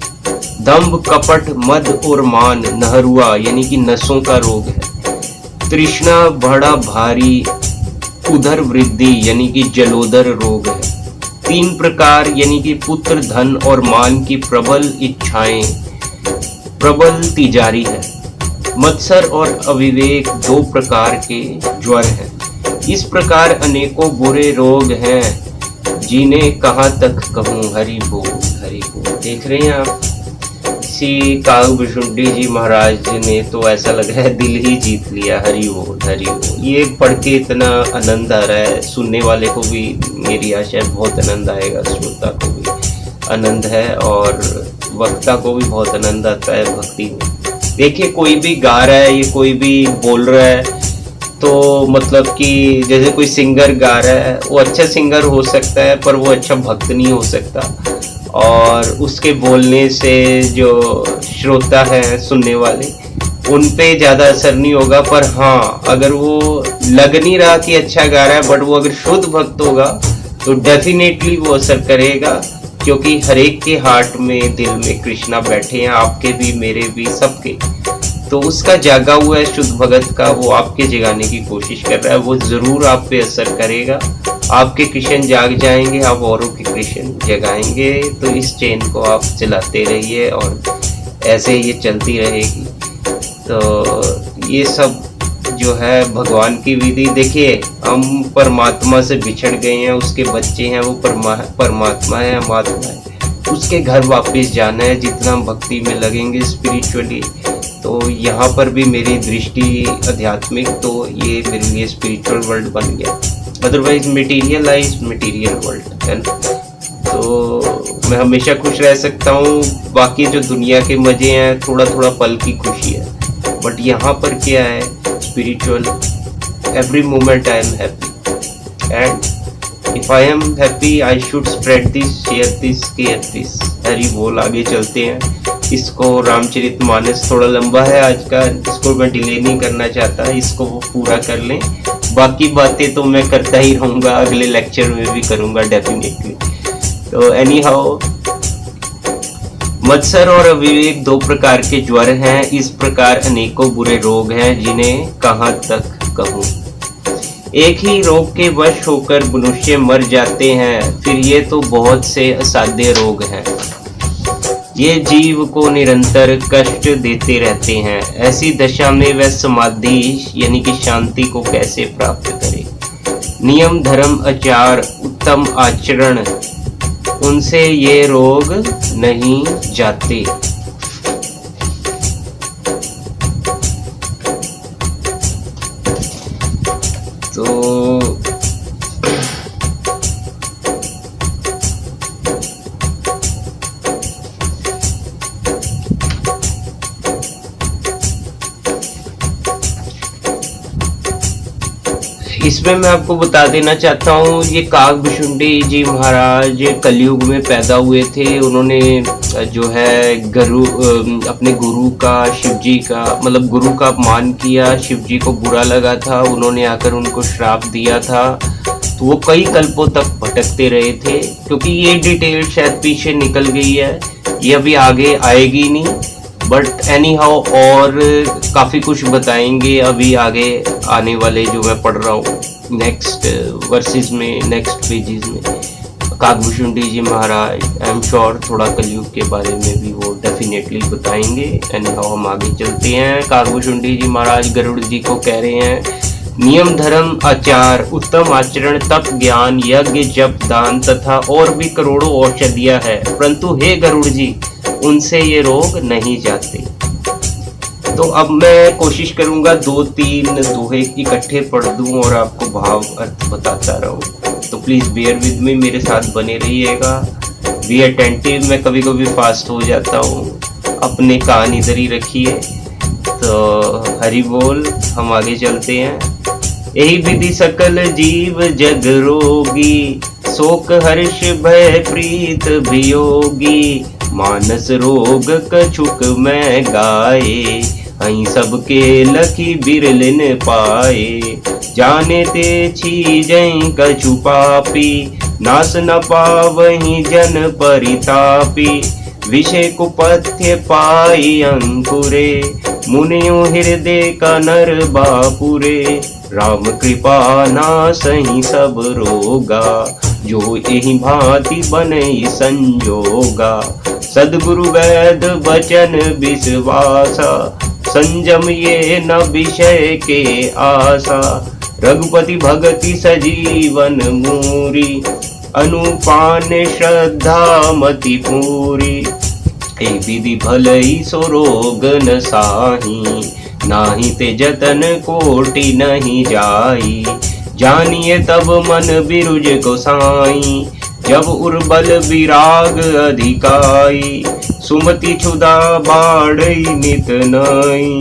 दंभ कपट मद और मान नहरुआ यानी कि नसों का रोग है। तृष्णा बड़ा भारी उदर वृद्धि यानी कि जलोदर रोग है। तीन प्रकार यानी कि पुत्र धन और मान की प्रबल इच्छाएं प्रबल तिजारी है। मत्सर और अविवेक दो प्रकार के ज्वर हैं। इस प्रकार अनेकों बुरे रोग हैं, जिन्हें कहाँ तक कहूँ, हरि बोल हरि बोल। देख रहे हैं आप, श्री कागभूषुंडी जी महाराज ने तो ऐसा लग रहा है दिल ही जीत लिया। हरि बोल हरि बोल। ये पढ़ के इतना आनंद आ रहा है, सुनने वाले को भी मेरी आशा है बहुत आनंद आएगा, श्रोता को भी आनंद है और वक्ता को भी बहुत आनंद आता है भक्ति में। देखिए, कोई भी गा रहा है, ये कोई भी बोल रहा है, तो मतलब कि जैसे कोई सिंगर गा रहा है, वो अच्छा सिंगर हो सकता है पर वो अच्छा भक्त नहीं हो सकता, और उसके बोलने से जो श्रोता है सुनने वाले उन पे ज़्यादा असर नहीं होगा। पर हाँ, अगर वो लग नहीं रहा कि अच्छा गा रहा है, बट वो अगर शुद्ध भक्त होगा तो डेफिनेटली वो असर करेगा, क्योंकि हर एक के हार्ट में, दिल में कृष्णा बैठे हैं, आपके भी, मेरे भी, सबके। तो उसका जागा हुआ है शुद्ध भगत का, वो आपके जगाने की कोशिश कर रहा है, वो जरूर आप पे असर करेगा। आपके कृष्ण जाग जाएंगे, आप औरों के कृष्ण जगाएंगे। तो इस चेन को आप चलाते रहिए और ऐसे ये चलती रहेगी। तो ये सब जो है भगवान की विधि। देखिए, हम परमात्मा से बिछड़ गए हैं, उसके बच्चे हैं, वो परमात्मा है, हम आत्मा है, उसके घर वापस जाना है। जितना हम भक्ति में लगेंगे स्पिरिचुअली, तो यहाँ पर भी मेरी दृष्टि आध्यात्मिक, तो ये मेरे लिए स्पिरिचुअल वर्ल्ड बन गया। अदरवाइज मटेरियलाइज मटेरियल वर्ल्ड है ना। तो मैं हमेशा खुश रह सकता हूँ, बाकी जो दुनिया के मजे हैं थोड़ा थोड़ा पल की खुशी है, बट यहाँ पर क्या है, spiritual, every moment I am happy, and if I am happy I should spread this, share this, care this. Hari बोल। आगे चलते हैं। इसको रामचरितमानस थोड़ा लंबा है आज का, इसको मैं डिले नहीं करना चाहता, इसको वो पूरा कर लें। बाकी बातें तो मैं करता ही रहूँगा, अगले लेक्चर में भी करूँगा डेफिनेटली। तो एनी हाउ, मत्सर और अविवेक दो प्रकार के ज्वर हैं। इस प्रकार अनेकों बुरे रोग हैं, जिन्हें कहाँ तक कहूँ। एक ही रोग के वश होकर मनुष्य मर जाते हैं, फिर ये तो बहुत से असाध्य रोग हैं। ये जीव को निरंतर कष्ट देते रहते हैं। ऐसी दशा में वह समाधि यानी कि शांति को कैसे प्राप्त करे। नियम धर्म आचार उत्तम आचरण, उनसे ये रोग नहीं जाते। तो इसमें मैं आपको बता देना चाहता हूँ, ये काकभुशुंडी जी महाराज कलयुग में पैदा हुए थे। उन्होंने जो है अपने गुरु का, शिव जी का, मतलब गुरु का अपमान किया। शिव जी को बुरा लगा था, उन्होंने आकर उनको श्राप दिया था। तो वो कई कल्पों तक भटकते रहे थे, क्योंकि ये डिटेल शायद पीछे निकल गई है, ये अभी आगे आएगी नहीं। बट एनी हाउ और काफ़ी कुछ बताएंगे अभी आगे आने वाले जो मैं पढ़ रहा हूँ नेक्स्ट वर्सेस में, नेक्स्ट पेजेस में। काकभुशुंडी जी महाराज आई एम श्योर थोड़ा कलयुग के बारे में भी वो डेफिनेटली बताएंगे। एनी हाउ हम आगे चलते हैं। काकभुशुंडी जी महाराज गरुड़ जी को कह रहे हैं, नियम धर्म आचार, उत्तम आचरण, तप ज्ञान, यज्ञ जप दान तथा और भी करोड़ों औषधियां है, परंतु हे गरुड़ जी उनसे ये रोग नहीं जाते। तो अब मैं कोशिश करूंगा 2-3 दोहे इकट्ठे पढ़ दूं और आपको भाव अर्थ बताता रहूं। तो प्लीज बेयर विद मी, मेरे साथ बने रहिएगा, बी अटेंटिव। मैं कभी कभी फास्ट हो जाता हूँ, अपने कान इधर ही रखिए। तो हरि बोल, हम आगे चलते हैं। यही विधि सकल जीव जग रोगी, शोक हर्ष भय प्रीत वियोगी, मानस रोग कछुक मैं गाए, अहीं सबके लखी बिरलिन पाए, जाने ते छीजहीं कछु पापी, नास न पावहीं जन परितापी, विषय कुपथ्य पाई अंकुरे, मुनियो हृदय का नर बापुरे, राम कृपा नासहि सब रोगा, जो एहि भांति बनई संजोगा, सद्गुरु वैद वचन विश्वासा, संजम ये न विषय के आशा, रघुपति भगति सजीवन मूरी, अनुपान श्रद्धा मति पूरी, ए विधि भलई सो रोग न साही, नाही ते जतन कोटि नहीं जाई, जानिए तब मन बिरुज गोसाई, जब उर्बल विराग अधिकाई, सुमति क्षुदा बाढ़ई नित नई,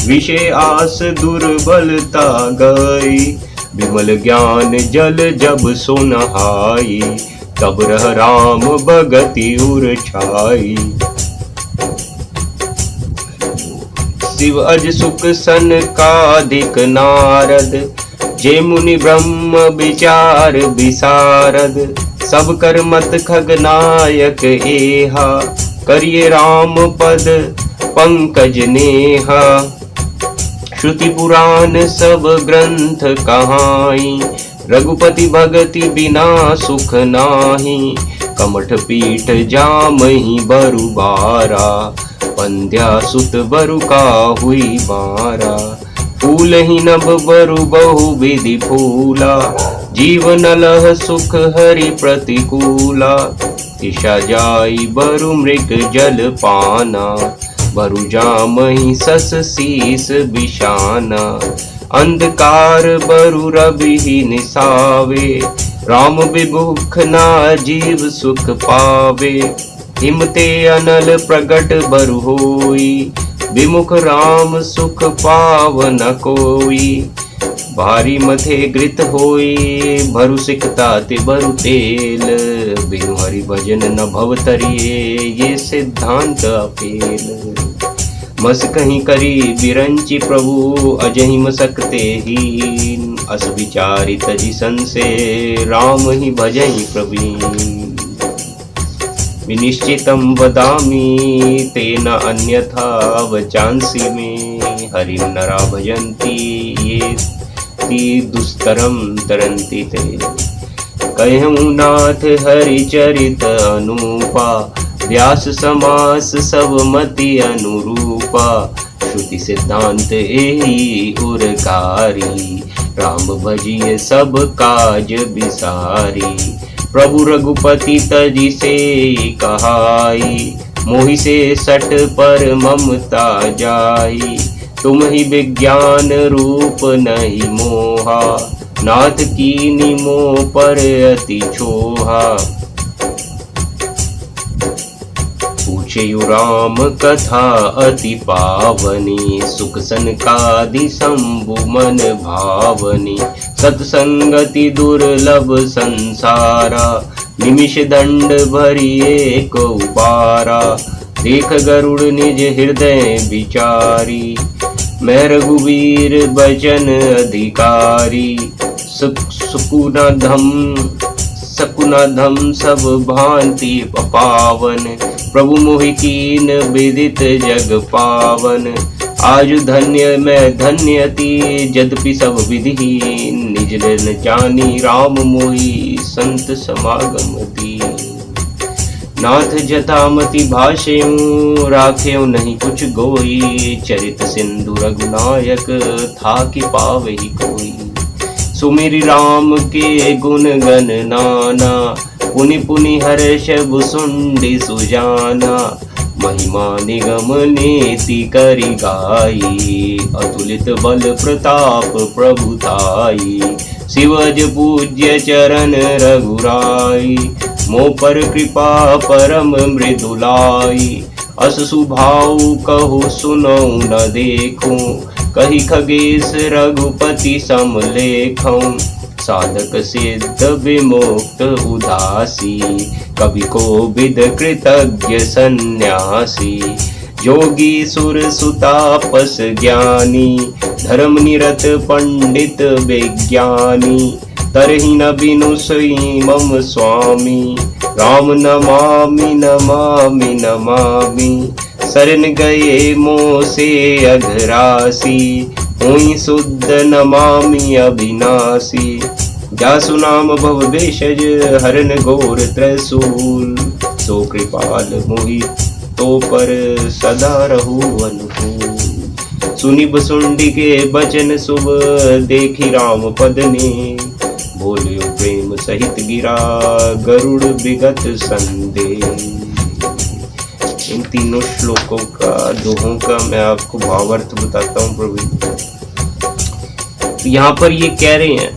विषय आस दुर्बलता गई, विमल ज्ञान जल जब सुनहाई, तब रह राम भगति उर छाई, शिव अज सुख सन कादिक नारद, जे मुनि ब्रह्म विचार विसारद, सब कर मत खगनायक एहा, करिए राम पद पंकज नेहा, श्रुति पुराण सब ग्रंथ कहाई, रघुपति भगति बिना सुख नाही, कमठ पीठ जामहि बरु बारा, पंद्या सुत बरु का हुई बारा, फूल ही नभ बरु बहु विधि फूला, जीवन लह सुख हरि प्रतिकूला, ईशा जाई बरु मृग जल पाना, बरु जामहि सस शीस बिशाना, अंधकार बरु रवि निसावे, राम विभुख ना जीव सुख पावे, हिमते अनल प्रगट बरु होई, विमुख राम सुख पाव न कोई, भारी मथे घृत होई, भरु सिकता ते बरु तेल, बिनु हरि भजन न भव तरिए, ये सिद्धांत अपेल, मस कहीं करी बिरंची प्रभु, अजहि मसकते हीन, अस विचारी तजि संसे, राम ही भजहि प्रवीण, विनिश्चितं वदामि तेन अन्यथा वचांसि मे, हरिं नरा भजन्ति ये ती दुस्तरम तरन्ति ते, कहूँ नाथ हरिचरित अनुपा, व्यास समास सब मति अनुरूपा, श्रुति सिद्धांत एहि उरकारी, राम भजिए सब काज बिसारी, प्रभु रघुपति तजि से कहाई, मोहि से सट पर ममता जाई, तुम ही विज्ञान रूप नहीं मोहा, नाथ कीनी मोह पर अति छोहा, पूछेयु राम कथा अति पावनी, सुख सनकादि शंभु मन भावनी। सत्संगति दुर्लभ संसारा, निमिष दंड भरिए को बारा। देख गरुड़ निज हृदय विचारी, मैं रघुवीर बचन अधिकारी। सकुनाधम सब भांति पावन, प्रभु मोहि कीन विदित जग पावन। आज धन्य मैं धन्यति यद्यपि सब विधिहीन, निज न जानी राम मोहि संत समागम दीन। नाथ जटामति भाषेऊं, राखेऊं नहीं कुछ गोई। चरित सिंधु रघुनायक, था कि पावही कोई। सुमिरि राम के गुण गण नाना, पुनि पुनि हर्ष भुसुंडी सुजाना। महिमा निगम नीति करि गाई, अतुलित बल प्रताप प्रभुताई। शिवज पूज्य चरण रघुराई, मोह पर कृपा परम मृदुलाई। अस सुभाव कहु सुनौ न देखूं, कही खगेश रघुपति समलेखौ। साधक सिद्ध विमुक्त उदासी, कवि कोविद कृतज्ञ सन्यासी। योगी सुर सुतापस ज्ञानी, धर्म निरत पंडित विज्ञानी। तरहि न बिनु सोई मम स्वामी, राम नमामि नमामि नमामि। शरण गए मोह से अघरासी, हुई शुद्ध नमामि अविनाशी। जासु नाम भव भेषज, हरन घोर त्रिशूल। सो कृपाल मोहि तो पर सदा रहु अनुकूल। सुनि बसुंडी के बचन शुभ, देखी राम पद ने। बोलियो प्रेम सहित गिरा, गरुड़ विगत संदेह। इन तीनों श्लोकों का दोहों का मैं आपको भावार्थ बताता हूँ प्रभु। यहाँ पर ये कह रहे हैं,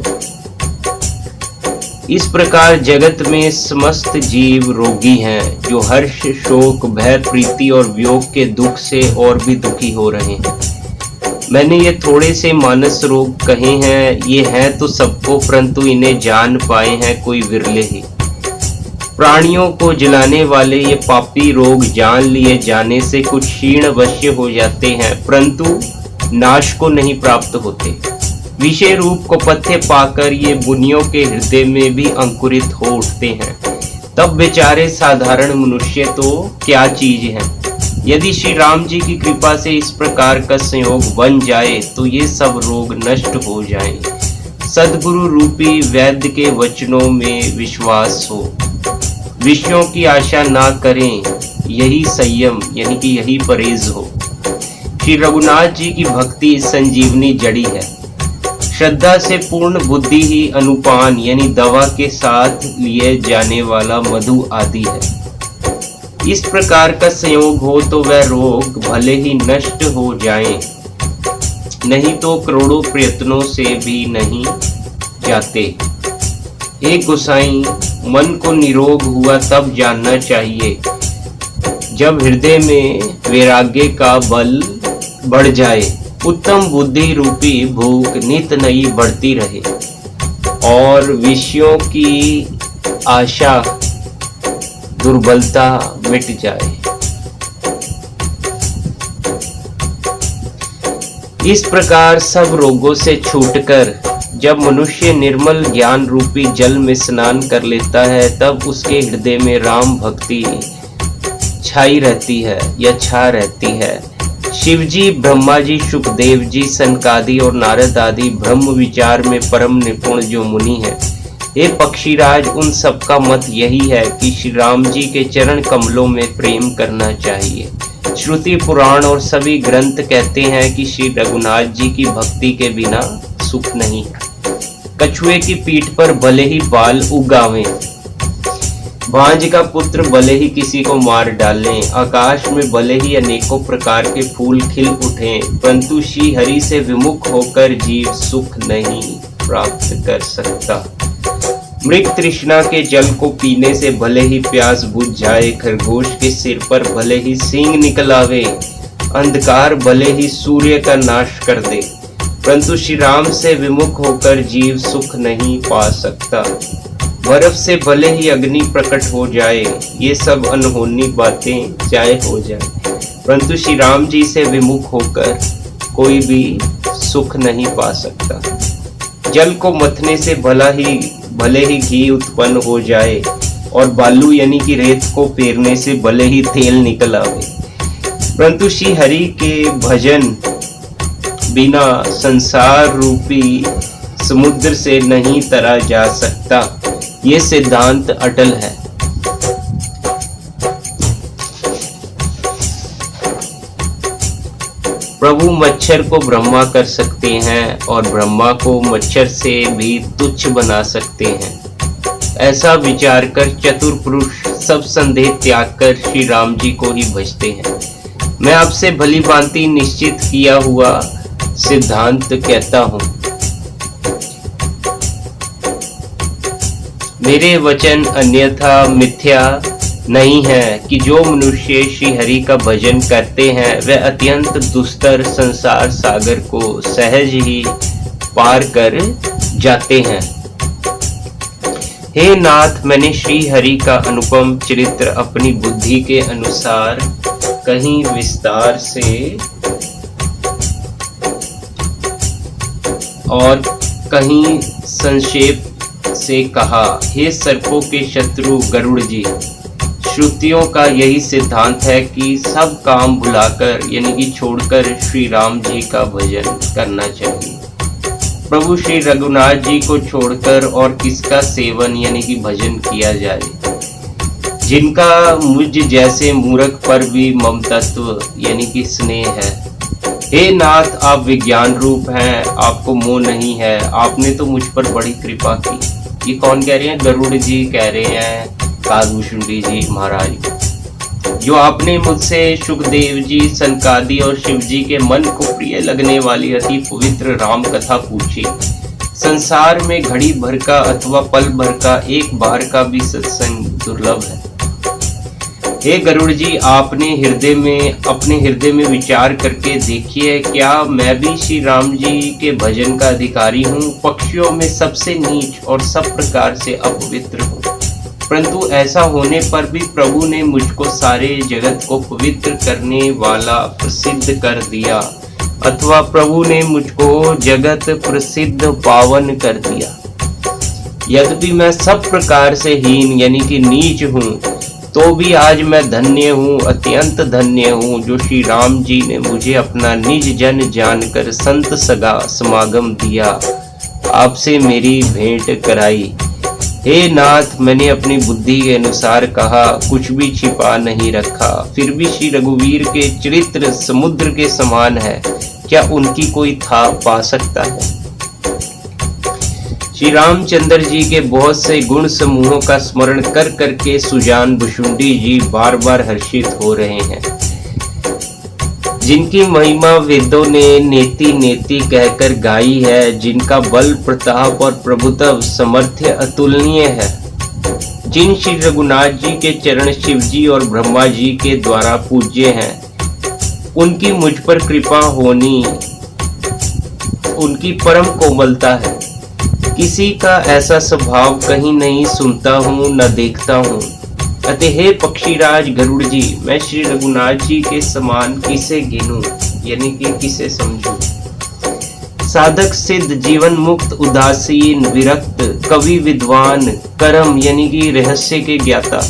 इस प्रकार जगत में समस्त जीव रोगी हैं, जो हर्ष शोक भय प्रीति और वियोग के दुख से और भी दुखी हो रहे हैं। मैंने ये थोड़े से मानस रोग कहे हैं, ये हैं तो सबको, परंतु इन्हें जान पाए हैं कोई विरले ही। प्राणियों को जलाने वाले ये पापी रोग जान लिए जाने से कुछ क्षीण अवश्य हो जाते हैं, परंतु नाश को नहीं प्राप्त होते। विषय रूप को पथ्य पाकर ये मुनियों के हृदय में भी अंकुरित हो उठते हैं। तब बेचारे साधारण मनुष्य तो क्या चीज है। यदि श्री राम जी की कृपा से इस प्रकार का संयोग बन जाए तो ये सब रोग नष्ट हो जाएं। सद्गुरु रूपी वैद्य के वचनों में विश्वास हो, विषयों की आशा ना करें, यही संयम यानी कि यही परहेज हो। श्री रघुनाथ जी की भक्ति संजीवनी जड़ी है। श्रद्धा से पूर्ण बुद्धि ही अनुपान यानी दवा के साथ लिए जाने वाला मधु आदि है। इस प्रकार का संयोग हो तो वह रोग भले ही नष्ट हो जाएं, नहीं तो करोड़ों प्रयत्नों से भी नहीं जाते। हे गोसाई, मन को निरोग हुआ तब जानना चाहिए जब हृदय में वैराग्य का बल बढ़ जाए, उत्तम बुद्धि रूपी भूख नित नई बढ़ती रहे और विषयों की आशा दुर्बलता मिट जाए। इस प्रकार सब रोगों से छूटकर जब मनुष्य निर्मल ज्ञान रूपी जल में स्नान कर लेता है, तब उसके हृदय में राम भक्ति छाई रहती है या छा रहती है। शिवजी, ब्रह्मा जी, सुखदेव जी, सनकादि और नारद आदि ब्रह्म विचार में परम निपुण जो मुनि हैं, हे पक्षीराज, उन सबका मत यही है कि श्री राम जी के चरण कमलों में प्रेम करना चाहिए। श्रुति पुराण और सभी ग्रंथ कहते हैं कि श्री रघुनाथ जी की भक्ति के बिना सुख नहीं है। कछुए की पीठ पर भले ही बाल उगावें, भांज का पुत्र भले ही किसी को मार डालें, आकाश में भले ही अनेकों प्रकार के फूल खिल उठें, परंतु श्री हरि से विमुख होकर जीव सुख नहीं प्राप्त कर सकता। मृग तृष्णा के जल को पीने से भले ही प्यास बुझ जाए, खरगोश के सिर पर भले ही सींग निकल आवे, अंधकार भले ही सूर्य का नाश कर दे, परंतु श्री राम से विमुख होकर जीव सुख नहीं पा सकता। बर्फ से भले ही अग्नि प्रकट हो जाए, ये सब अनहोनी बातें चाहे हो जाए, परंतु श्री राम जी से विमुख होकर कोई भी सुख नहीं पा सकता। जल को मथने से भले ही घी उत्पन्न हो जाए, और बालू यानी कि रेत को पेरने से भले ही तेल निकल आवे, परंतु श्री हरि के भजन बिना संसार रूपी समुद्र से नहीं तरा जा सकता। ये सिद्धांत अटल है। प्रभु मच्छर को ब्रह्मा कर सकते हैं और ब्रह्मा को मच्छर से भी तुच्छ बना सकते हैं। ऐसा विचार कर चतुर पुरुष सब संदेह त्याग कर श्री राम जी को ही भजते हैं। मैं आपसे भली भांति निश्चित किया हुआ सिद्धांत कहता हूँ, मेरे वचन अन्यथा मिथ्या नहीं है कि जो मनुष्य श्री हरि का भजन करते हैं वह अत्यंत दुस्तर संसार सागर को सहज ही पार कर जाते हैं। हे नाथ, मैंने श्री हरि का अनुपम चरित्र अपनी बुद्धि के अनुसार कहीं विस्तार से और कहीं संक्षेप से कहा। हे सर्पों के शत्रु गरुड़ जी, श्रुतियों का यही सिद्धांत है कि सब काम भुलाकर यानी कि छोड़कर श्री राम जी का भजन करना चाहिए। प्रभु श्री रघुनाथ जी को छोड़कर और किसका सेवन यानी कि भजन किया जाए, जिनका मुझ जैसे मूर्ख पर भी ममतत्व यानी कि स्नेह है। हे नाथ, आप विज्ञान रूप हैं, आपको मोह नहीं है, आपने तो मुझ पर बड़ी कृपा की। ये कौन कह रहे हैं? गरुड़ जी कह रहे हैं कालभूषुंडी जी महाराज, जो आपने मुझसे सुखदेव जी, सनकादि और शिव जी के मन को प्रिय लगने वाली अति पवित्र राम कथा पूछी। संसार में घड़ी भर का अथवा पल भर का एक बार का भी सत्संग दुर्लभ है। हे गरुड़ जी, आपने अपने हृदय में विचार करके देखिए, क्या मैं भी श्री राम जी के भजन का अधिकारी हूँ? पक्षियों में सबसे नीच और सब प्रकार से अपवित्र हूँ, परंतु ऐसा होने पर भी प्रभु ने मुझको सारे जगत को पवित्र करने वाला प्रसिद्ध कर दिया, अथवा प्रभु ने मुझको जगत प्रसिद्ध पावन कर दिया। यद्यपि मैं सब प्रकार से हीन यानी कि नीच हूँ, तो भी आज मैं धन्य हूँ, अत्यंत धन्य हूँ, जो श्री राम जी ने मुझे अपना निज जन जानकर संत सगा समागम दिया, आपसे मेरी भेंट कराई। हे नाथ, मैंने अपनी बुद्धि के अनुसार कहा, कुछ भी छिपा नहीं रखा। फिर भी श्री रघुवीर के चरित्र समुद्र के समान है, क्या उनकी कोई था पा सकता है? श्री रामचंद्र जी के बहुत से गुण समूहों का स्मरण कर करके सुजान भुषुंडी जी बार बार हर्षित हो रहे हैं, जिनकी महिमा वेदों ने नेति नेति कहकर गाई है, जिनका बल प्रताप और प्रभुत्व सामर्थ्य अतुलनीय है, जिन श्री रघुनाथ जी के चरण शिव जी और ब्रह्मा जी के द्वारा पूज्य हैं, उनकी मुझ पर कृपा होनी उनकी परम कोमलता है। किसी का ऐसा स्वभाव कहीं नहीं सुनता हूँ न देखता हूँ। अतः हे पक्षीराज गरुड़ जी, मैं श्री रघुनाथ जी के समान किसे गिनूं यानी कि किसे समझूं? साधक सिद्ध, जीवन मुक्त, उदासीन, विरक्त, कवि, विद्वान, कर्म यानी कि रहस्य के ज्ञाता,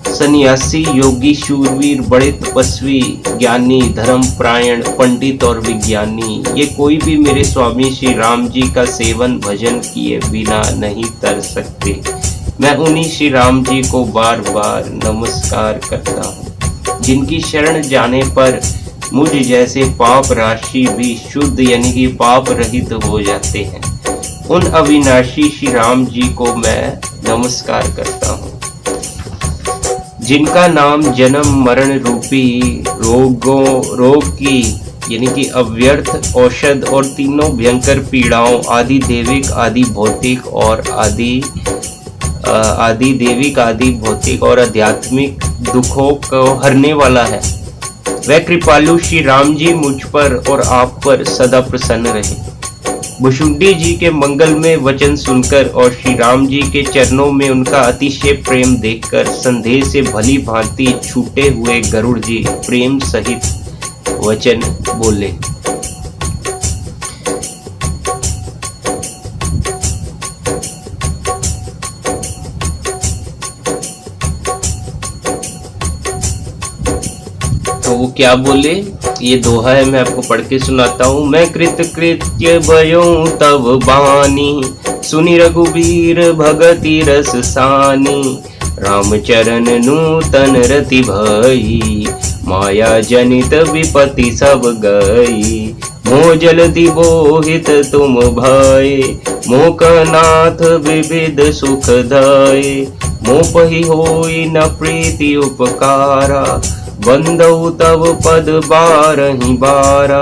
सन्यासी, योगी, शूरवीर, बड़े तपस्वी, ज्ञानी, धर्मपरायण, पंडित और विज्ञानी, ये कोई भी मेरे स्वामी श्री राम जी का सेवन भजन किए बिना नहीं तर सकते। मैं उन्हीं श्री राम जी को बार बार नमस्कार करता हूँ, जिनकी शरण जाने पर मुझ जैसे पाप राशि भी शुद्ध यानी कि पाप रहित हो जाते हैं। उन अविनाशी श्री राम जी को मैं नमस्कार करता हूँ, जिनका नाम जन्म मरण रूपी रोग की यानी कि अव्यर्थ औषध और तीनों भयंकर पीड़ाओं, आदि दैविक, आदि भौतिक और आदि आदि देविक आदि भौतिक और आध्यात्मिक दुखों को हरने वाला है। वह कृपालु श्री राम जी मुझ पर और आप पर सदा प्रसन्न रहे। भुशुंडी जी के मंगलमय वचन सुनकर और श्री राम जी के चरणों में उनका अतिशय प्रेम देखकर संदेह से भली भांति छूटे हुए गरुड़ जी प्रेम सहित वचन बोले। तो वो क्या बोले, ये दोहा है, मैं आपको पढ़ के सुनाता हूँ। मैं कृत्य भयों तब बानी, सुनि रघुबीर भगति रस सानी। रामचरण नूतन रति भई, माया जनित विपत्ति सब गई। मोह जलधि बोहित तुम भय, मोकनाथ विविध सुख दाये। मोह पहि होई न प्रीति उपकारा, बंदौ तब पद बारहि बारा।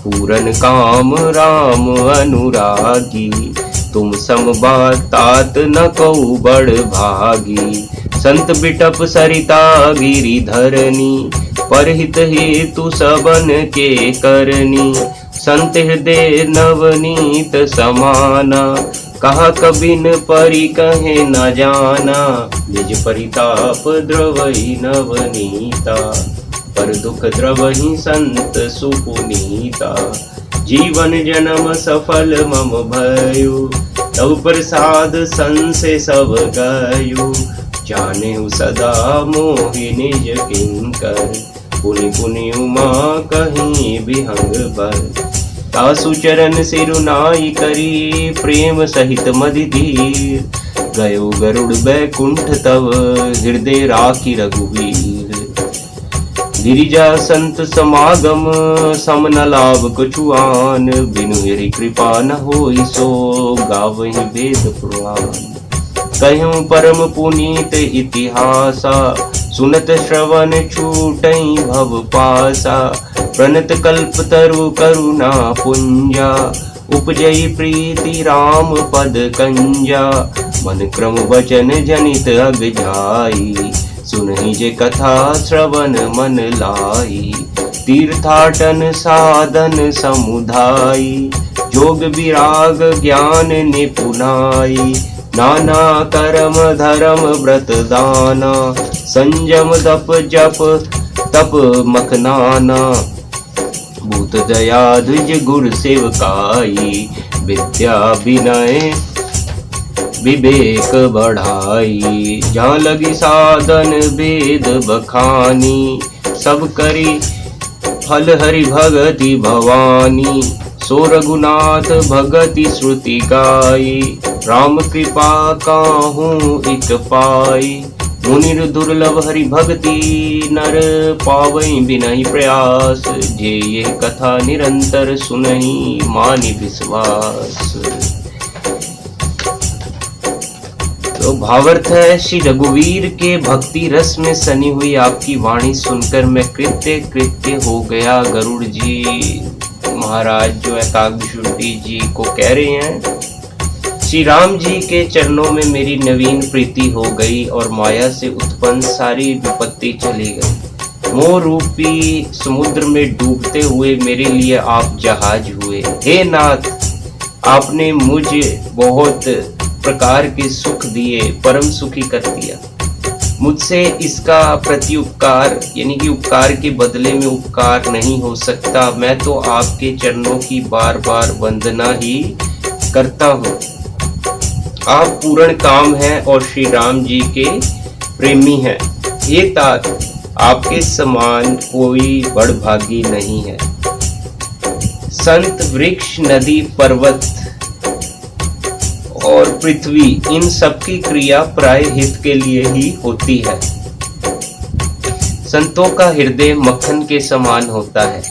पूरन काम राम अनुरागी, तुम सम तात न कऊ बड़ भागी। संत बिटप सरिता गिरिधरनी, परहित हेतु सबन के करनी। संत हृदय नवनीत समाना, कहा कबिन परि कहे न जाना। निज परिताप द्रवहि नवनीता, पर दुख द्रवहि संत सुपुनीता। जीवन जन्म सफल मम भयो, तब प्रसाद संसे सब गयो। जानेहु सदा मोहि निज किंकर, पुनि पुनि उमा कहीं विहंग बर। तासु चरण सिरुनाई करी, प्रेम सहित मधि धीर। गयो गरुड़ बैकुंठ तब, हृदय राखी रघुवीर। गिरिजा संत समागम, सम न लाभ कछुआन। बिनु हरि कृपा न होई सो, गावहि वेद पुराण। कहूँ परम पुनीत इतिहासा, सुनत श्रवण छूटई भव पासा। प्रणत कल्प तरु करुणा पुंजा, उपजई प्रीति राम पद कंजा। मन क्रम वचन जनित अग जाई, सुनहि जे कथा श्रवण मन लाई। तीर्थाटन साधन समुदाई, जोग विराग ज्ञान निपुनाई। नाना कर्म धर्म व्रत दाना, संयम दप जप तप मखनाना। भूत दया द्विज गुर सेवकाई, विद्या विनय विवेक बढ़ाई। जहाँ लगी साधन वेद बखानी, सब करी फल हरि भगति भवानी। सो रघुनाथ भगति श्रुति गाई, राम कृपा काहू इक पाई। मुनिर दुर्लभ हरि भक्ति, नर पावई बिनहि प्रयास। जे ये कथा निरंतर सुनहि, मानि विश्वास। तो भावार्थ है, श्री रघुवीर के भक्ति रस में सनी हुई आपकी वाणी सुनकर मैं कृत्य हो गया। गरुड़ जी महाराज जो है काकभुशुंडी जी को कह रहे हैं, श्री राम जी के चरणों में मेरी नवीन प्रीति हो गई और माया से उत्पन्न सारी विपत्ति चली गई। मोह रूपी समुद्र में डूबते हुए मेरे लिए आप जहाज हुए। हे नाथ, आपने मुझे बहुत प्रकार के सुख दिए, परम सुखी कर दिया। मुझसे इसका प्रत्युपकार यानी कि उपकार के बदले में उपकार नहीं हो सकता। मैं तो आपके चरणों की बार बार वंदना ही करता हूँ। आप पूर्ण काम हैं और श्री राम जी के प्रेमी हैं। ये तात, आपके समान कोई बड़भागी नहीं है। संत, वृक्ष, नदी, पर्वत और पृथ्वी, इन सबकी क्रिया प्राय हित के लिए ही होती है। संतों का हृदय मक्खन के समान होता है,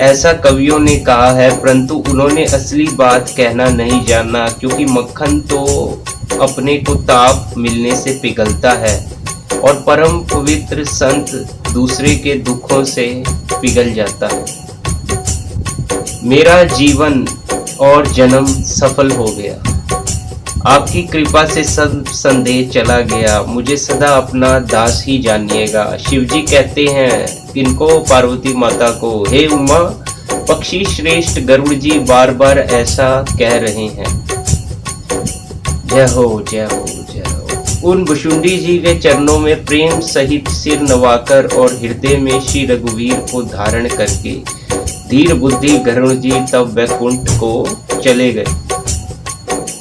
ऐसा कवियों ने कहा है, परंतु उन्होंने असली बात कहना नहीं जाना, क्योंकि मक्खन तो अपने को ताप मिलने से पिघलता है और परम पवित्र संत दूसरे के दुखों से पिघल जाता है। मेरा जीवन और जन्म सफल हो गया। आपकी कृपा से सब संदेह चला गया, मुझे सदा अपना दास ही जानिएगा। शिवजी कहते हैं इनको, पार्वती माता को, हे उमा, पक्षी श्रेष्ठ गरुड़ जी बार बार ऐसा कह रहे हैं। जय हो जय हो जय हो। उन भुशुंडी जी के चरणों में प्रेम सहित सिर नवाकर और हृदय में श्री रघुवीर को धारण करके धीर बुद्धि गरुड़ जी तब वैकुंठ को चले गए।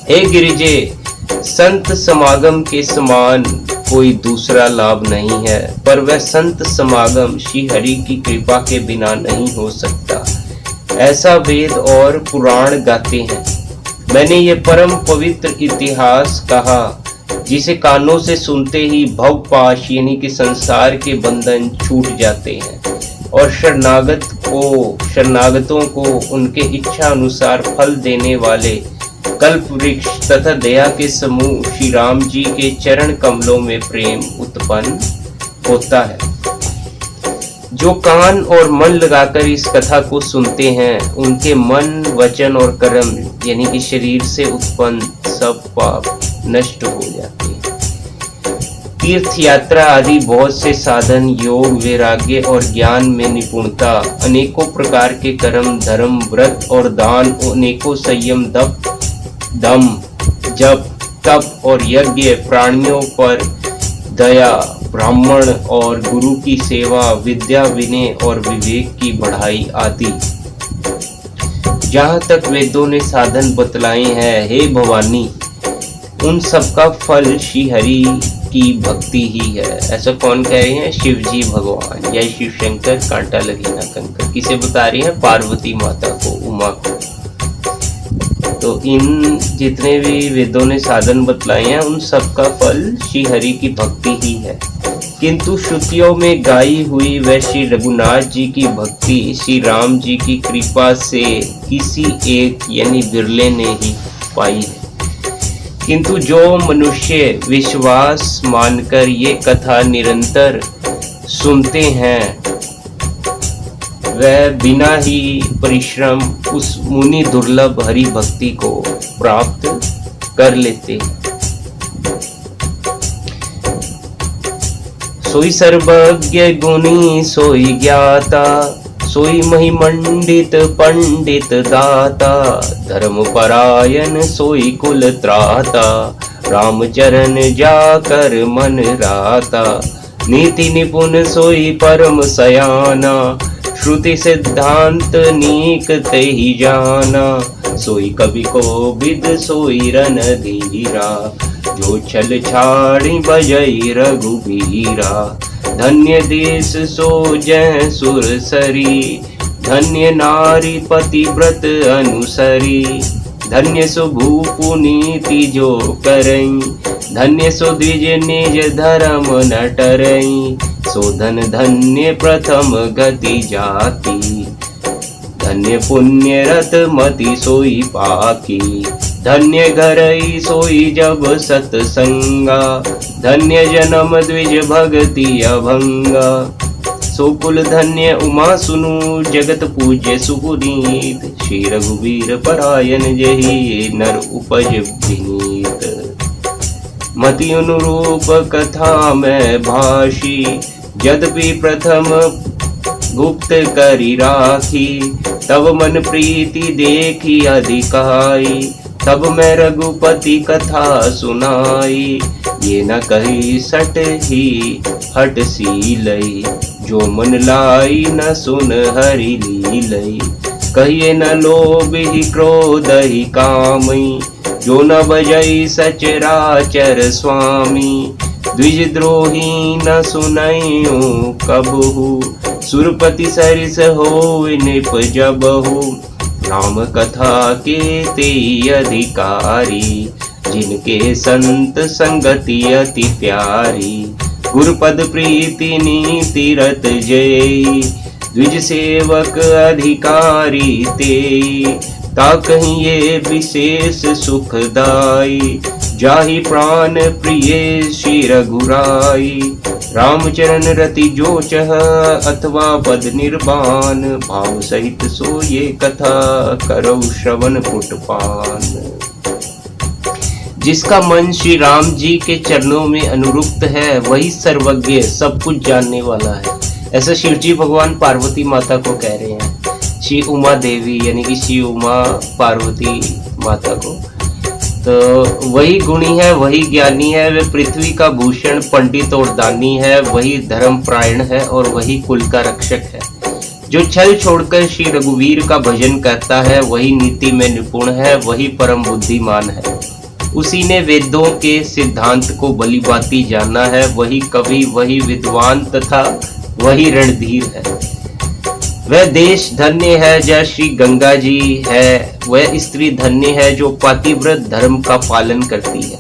हे गिरिजे, संत समागम के समान कोई दूसरा लाभ नहीं है, पर वह संत समागम श्री हरि की कृपा के बिना नहीं हो सकता, ऐसा वेद और पुराण गाते हैं। मैंने ये परम पवित्र इतिहास कहा, जिसे कानों से सुनते ही भवपाश यानी कि संसार के बंधन छूट जाते हैं और शरणागतों को उनके इच्छा अनुसार फल देने वाले कल्प वृक्ष तथा दया के समूह श्री राम जी के चरण कमलों में प्रेम उत्पन्न होता है। जो कान और मन लगाकर इस कथा को सुनते हैं, उनके मन, वचन और कर्म यानी कि शरीर से उत्पन्न सब पाप नष्ट हो जाते हैं। तीर्थ यात्रा आदि बहुत से साधन, योग, वैराग्य और ज्ञान में निपुणता, अनेकों प्रकार के कर्म, धर्म, व्रत और दान, अनेकों संयम, दम, जप, तप और यज्ञ, प्राणियों पर दया, ब्राह्मण और गुरु की सेवा, विद्या, विनय और विवेक की बढ़ाई आदि, जहाँ तक वेदों ने साधन बतलाए हैं, हे भवानी, उन सबका फल श्री हरि की भक्ति ही है। ऐसा कौन कह रहे हैं? शिव जी भगवान या शिव शंकर, कांटा लगे ना कंकर। किसे बता रही है? पार्वती माता को, उमा को। तो इन जितने भी वेदों ने साधन बतलाए हैं, उन सबका फल श्री हरि की भक्ति ही है। किंतु श्रुतियों में गाई हुई वह श्री रघुनाथ जी की भक्ति श्री राम जी की कृपा से किसी एक यानी बिरले ने ही पाई है। किंतु जो मनुष्य विश्वास मानकर ये कथा निरंतर सुनते हैं, वह बिना ही परिश्रम उस मुनि दुर्लभ हरि भक्ति को प्राप्त कर लेते हैं। सोई सर्वज्ञ गुणी सोई ज्ञाता, सोई महिमंडित पंडित दाता, धर्म परायण सोई कुल त्राता, रामचरण जाकर मन राता, नीति निपुण सोई परम सयाना, श्रुति सिद्धांत नीक तेहि जाना, सोई कवि कोविद सोई रणधीरा, जो छल छाड़ी बजई रघुबीरा, धन्य देश सो जय सुरसरी, धन्य नारी पतिव्रत अनुसरी, धन्य सो भूपुनीति जो करई, धन्य सो द्विज निज धर्म न टरई, सो धन धन्य प्रथम गति जाति, धन्य पुण्य रत मति सोई पाकी, धन्य घरई सोई जब सतसंगा, धन्य जन्म द्विज भगति अभंगा, सो कुल धन्य उमा सुनु जगत पूज्य सुपुनीत, श्री रघुवीर परायण जहि नर उपज विनीत, मति अनुरूप कथा में भाषी, यद्यपि प्रथम गुप्त करी राखी, तब मन प्रीति देखी अधिकाई, तब मैं रघुपति कथा सुनाई, ये न कही सट ही हट सी लई, जो मन लाई न सुन हरि लीलई, कहिए न लोभ ही क्रोध ही कामई, जो न बजई सचराचर स्वामी, द्विजद्रोही न सुनई कबहू, सुरपति सरिस हो निप जबहू, राम कथा के ते अधिकारी, जिनके संत संगति अति प्यारी, गुरुपद प्रीति नीति रत जय, द्विज सेवक अधिकारी ते, ताकहीं ये विशेष सुखदाई, जाहि प्राण प्रिय श्री रघुराई, रामचरण रति जो चह अथवा पद निर्वाण, भाव सहित सो ये कथा करौ श्रवण पुटपान। जिसका मन श्री राम जी के चरणों में अनुरुक्त है वही सर्वज्ञ सब कुछ जानने वाला है। ऐसा शिव जी भगवान पार्वती माता को कह रहे हैं, श्री उमा देवी यानी कि श्री उमा पार्वती माता को। तो वही गुणी है, वही ज्ञानी है, वे पृथ्वी का भूषण पंडित और दानी है, वही धर्म प्रायण है और वही कुल का रक्षक है। जो छल छोड़कर श्री रघुवीर का भजन करता है वही नीति में निपुण है, वही परम बुद्धिमान है। उसी ने वेदों के सिद्धांत को भलीभांति जाना है, वही कवि, वही विद्वान तथा वही रणधीर है। वह देश धन्य है जहाँ श्री गंगा जी है, वह स्त्री धन्य है जो पातिव्रत धर्म का पालन करती है।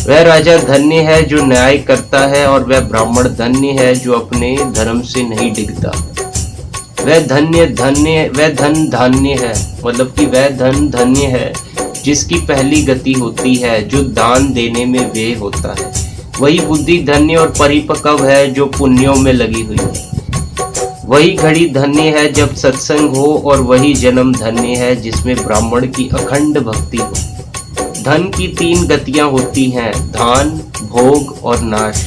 वह राजा धन्य है जो न्याय करता है और वह ब्राह्मण धन्य है जो अपने धर्म से नहीं डिगता। वह धन धान्य है, मतलब कि वह धन धन्य है जिसकी पहली गति होती है, जो दान देने में व्यय होता है। वही बुद्धि धन्य और परिपक्व है जो पुण्यों में लगी हुई है। वही घड़ी धन्य है जब सत्संग हो और वही जन्म धन्य है जिसमें ब्राह्मण की अखंड भक्ति हो। धन की 3 गतियां होती हैं, दान, भोग और नाश।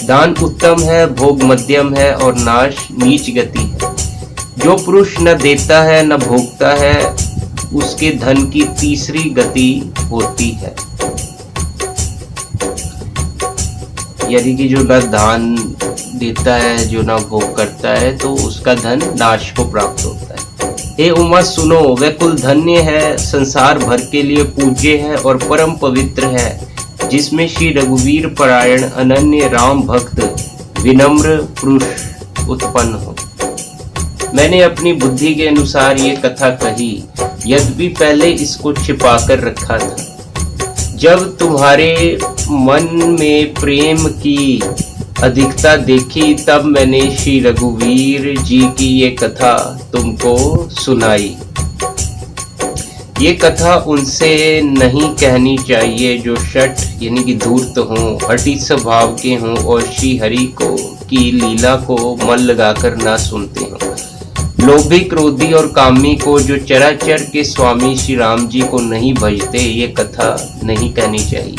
दान उत्तम है, भोग मध्यम है और नाश नीच गति है। जो पुरुष न देता है न भोगता है उसके धन की तीसरी गति होती है, यानी कि जो न दान देता है, जो न भोग करता है, तो उसका धन नाश को प्राप्त होता है। हे उमा सुनो, वह कुल धन्य है, संसार भर के लिए पूज्य है और परम पवित्र है, जिसमें श्री रघुवीर परायण अनन्य राम भक्त विनम्र पुरुष उत्पन्न हो। मैंने अपनी बुद्धि के अनुसार ये कथा कही, यद्यपि पहले इसको छिपा कर रखा था। जब तुम्हारे मन में प्रेम की अधिकता देखी तब मैंने श्री रघुवीर जी की ये कथा तुमको सुनाई। ये कथा उनसे नहीं कहनी चाहिए जो शठ यानी कि धूर्त हों, हठी स्वभाव के हों और श्री हरि को की लीला को मन लगाकर ना सुनते हों। लोभी, क्रोधी और कामी को, जो चराचर के स्वामी श्री राम जी को नहीं भजते, ये कथा नहीं कहनी चाहिए।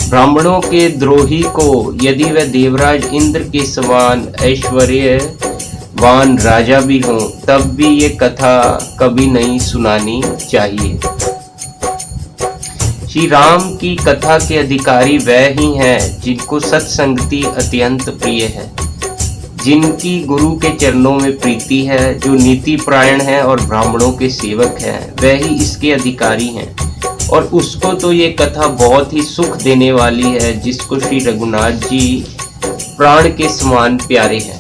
ब्राह्मणों के द्रोही को यदि वह देवराज इंद्र के समान ऐश्वर्यवान राजा भी हो तब भी ये कथा कभी नहीं सुनानी चाहिए। श्री राम की कथा के अधिकारी वह ही हैं जिनको सत्संगति अत्यंत प्रिय है, जिनकी गुरु के चरणों में प्रीति है, जो नीति प्रायण है और ब्राह्मणों के सेवक हैं, वह ही इसके अधिकारी हैं। और उसको तो ये कथा बहुत ही सुख देने वाली है जिसको श्री रघुनाथ जी प्राण के समान प्यारे हैं।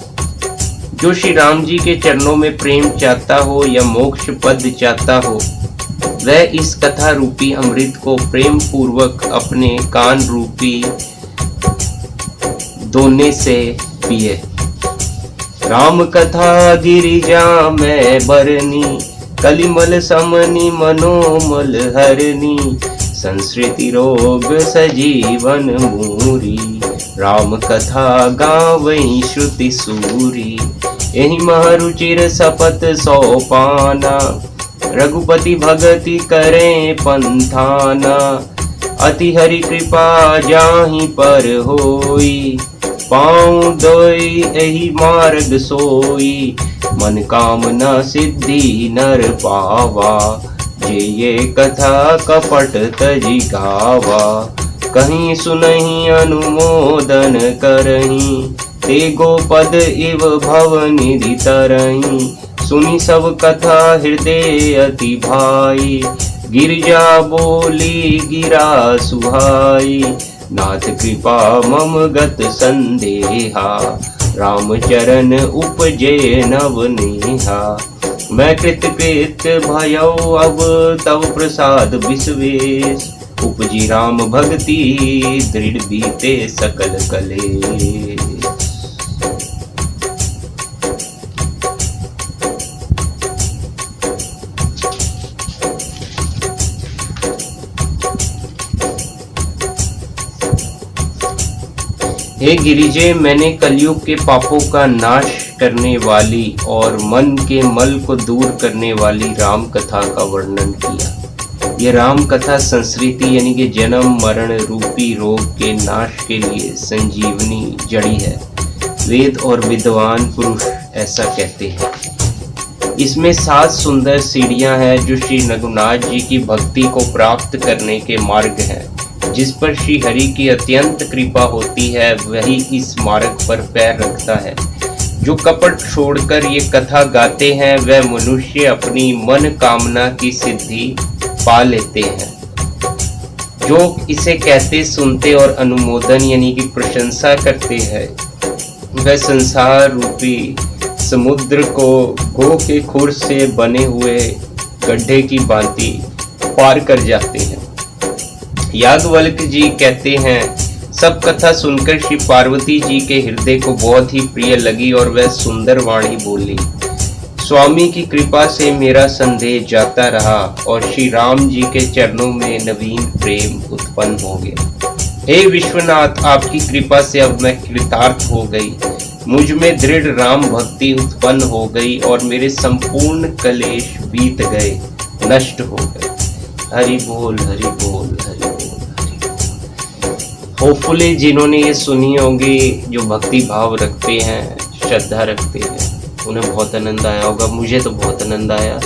जो श्री राम जी के चरणों में प्रेम चाहता हो या मोक्ष पद चाहता हो वह इस कथा रूपी अमृत को प्रेम पूर्वक अपने कान रूपी दोने से पिए। राम कथा गिरिजा में बरनी, कलिमल समनी मनोमल हरनी, संस्कृति रोग सजीवन मूरी, राम कथा गावई श्रुति सूरी, यही महरुचिर सपत सौपाना, रघुपति भगति करें पंथाना, अति हरि कृपा जाहि पर होई, पाँव दोई एहि मार्ग सोई, मन कामना सिद्धि नर पावा, जे ये कथा कपट तजी गावा, कहीं सुनहि अनुमोदन करही, ते गोपद इव भव निधि तरही, सुनी सब कथा हृदय अति भाई, गिरिजा बोली गिरा सुहाई, नाथ कृपा मम गत संदेहा, राम चरण उपजे नव नेहा, मैं कृत भयो अब तव प्रसाद विश्वेश, उपजी राम भक्ति दृढ़ बीते सकल कले। हे गिरिजे, मैंने कलयुग के पापों का नाश करने वाली और मन के मल को दूर करने वाली राम कथा का वर्णन किया। ये राम कथा संस्कृति यानी कि जन्म मरण रूपी रोग के नाश के लिए संजीवनी जड़ी है। वेद और विद्वान पुरुष ऐसा कहते हैं। इसमें 7 सुंदर सीढ़ियां हैं जो श्री रघुनाथ जी की भक्ति को प्राप्त करने के मार्ग हैं। जिस पर श्री हरि की अत्यंत कृपा होती है वही इस मार्ग पर पैर रखता है। जो कपट छोड़कर ये कथा गाते हैं वह मनुष्य अपनी मन कामना की सिद्धि पा लेते हैं। जो इसे कहते सुनते और अनुमोदन यानी कि प्रशंसा करते हैं वह संसार रूपी समुद्र को गो के खुर से बने हुए गड्ढे की भांति पार कर जाते हैं। याज्ञवल्क्य जी कहते हैं, सब कथा सुनकर श्री पार्वती जी के हृदय को बहुत ही प्रिय लगी और वह सुंदर वाणी बोली। स्वामी की कृपा से मेरा संदेह जाता रहा और श्री राम जी के चरणों में नवीन प्रेम उत्पन्न हो गया। हे विश्वनाथ, आपकी कृपा से अब मैं कृतार्थ हो गई। मुझ में दृढ़ राम भक्ति उत्पन्न हो गई और मेरे संपूर्ण कलेश बीत गए, नष्ट हो गए। हरि बोल हरि बोल हरि बोल हरि बोल। होपफुली जिन्होंने ये सुनी होगी, जो भक्ति भाव रखते हैं, श्रद्धा रखते हैं, उन्हें बहुत आनंद आया होगा। मुझे तो बहुत आनंद आया।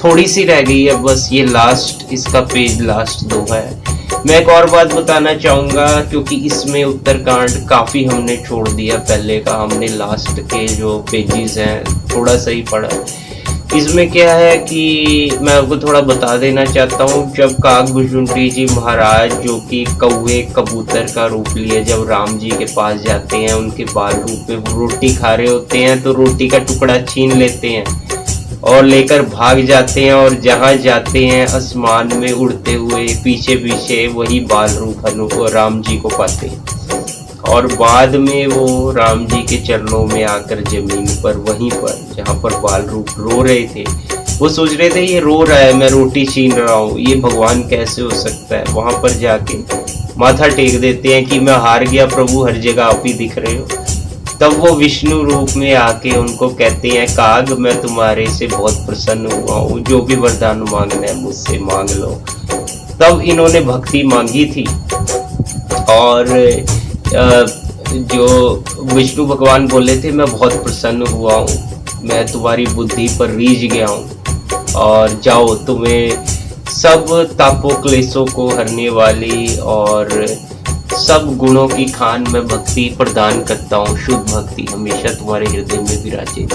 थोड़ी सी रह गई है बस, ये लास्ट, इसका पेज लास्ट 2 है। मैं एक और बात बताना चाहूँगा क्योंकि इसमें उत्तरकांड काफ़ी हमने छोड़ दिया। पहले का हमने लास्ट के जो पेजेस हैं थोड़ा सा ही पढ़ा। इसमें क्या है कि मैं आपको थोड़ा बता देना चाहता हूँ। जब काकभुजुंडी जी महाराज जो कि कौवे कबूतर का रूप लिए जब राम जी के पास जाते हैं, उनके बाल रूप में वो रोटी खा रहे होते हैं तो रोटी का टुकड़ा छीन लेते हैं और लेकर भाग जाते हैं और जहाँ जाते हैं आसमान में उड़ते हुए पीछे पीछे वही बाल रूप राम जी को पाते हैं। और बाद में वो राम जी के चरणों में आकर जमीन पर वहीं पर जहाँ पर बाल रूप रो रहे थे, वो सोच रहे थे ये रो रहा है, मैं रोटी छीन रहा हूँ, ये भगवान कैसे हो सकता है। वहाँ पर जाके माथा टेक देते हैं कि मैं हार गया प्रभु, हर जगह आप ही दिख रहे हो। तब वो विष्णु रूप में आके उनको कहते हैं, काग मैं तुम्हारे से बहुत प्रसन्न हुआ हूँ, जो भी वरदान मांगना है मुझसे मांग लो। तब इन्होंने भक्ति मांगी थी और जो विष्णु भगवान बोले थे, मैं बहुत प्रसन्न हुआ हूँ, मैं तुम्हारी बुद्धि पर रीझ गया हूँ और जाओ, तुम्हें सब तापों क्लेशों को हरने वाली और सब गुणों की खान में भक्ति प्रदान करता हूँ। शुद्ध भक्ति हमेशा तुम्हारे हृदय में विराजे।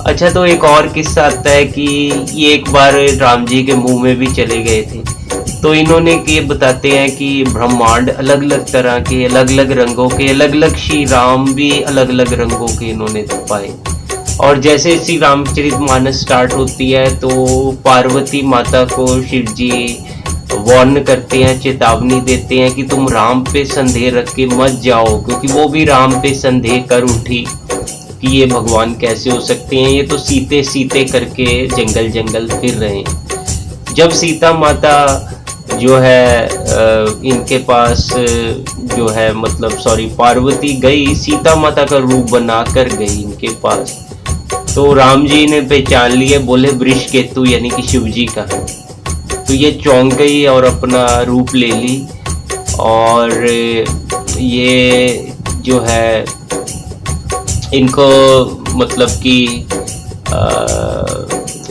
अच्छा, तो एक और किस्सा आता है कि ये एक बार राम जी के मुंह में भी चले गए थे। तो इन्होंने ये बताते हैं कि ब्रह्मांड अलग अलग तरह के, अलग अलग रंगों के, अलग अलग श्री राम भी अलग अलग रंगों के इन्होंने पाए। और जैसे श्री रामचरितमानस स्टार्ट होती है तो पार्वती माता को शिव जी वार्न करते हैं, चेतावनी देते हैं कि तुम राम पे संदेह रख के मत जाओ, क्योंकि वो भी राम पे संदेह कर उठी कि ये भगवान कैसे हो सकते हैं, ये तो सीते सीते करके जंगल जंगल फिर रहे हैं। जब सीता माता जो है इनके पास जो है मतलब पार्वती गई, सीता माता का रूप बना कर गई इनके पास, तो राम जी ने पहचान लिए, बोले वृषकेतु यानी कि शिव जी का है। तो ये चौंक गई और अपना रूप ले ली और ये जो है इनको मतलब कि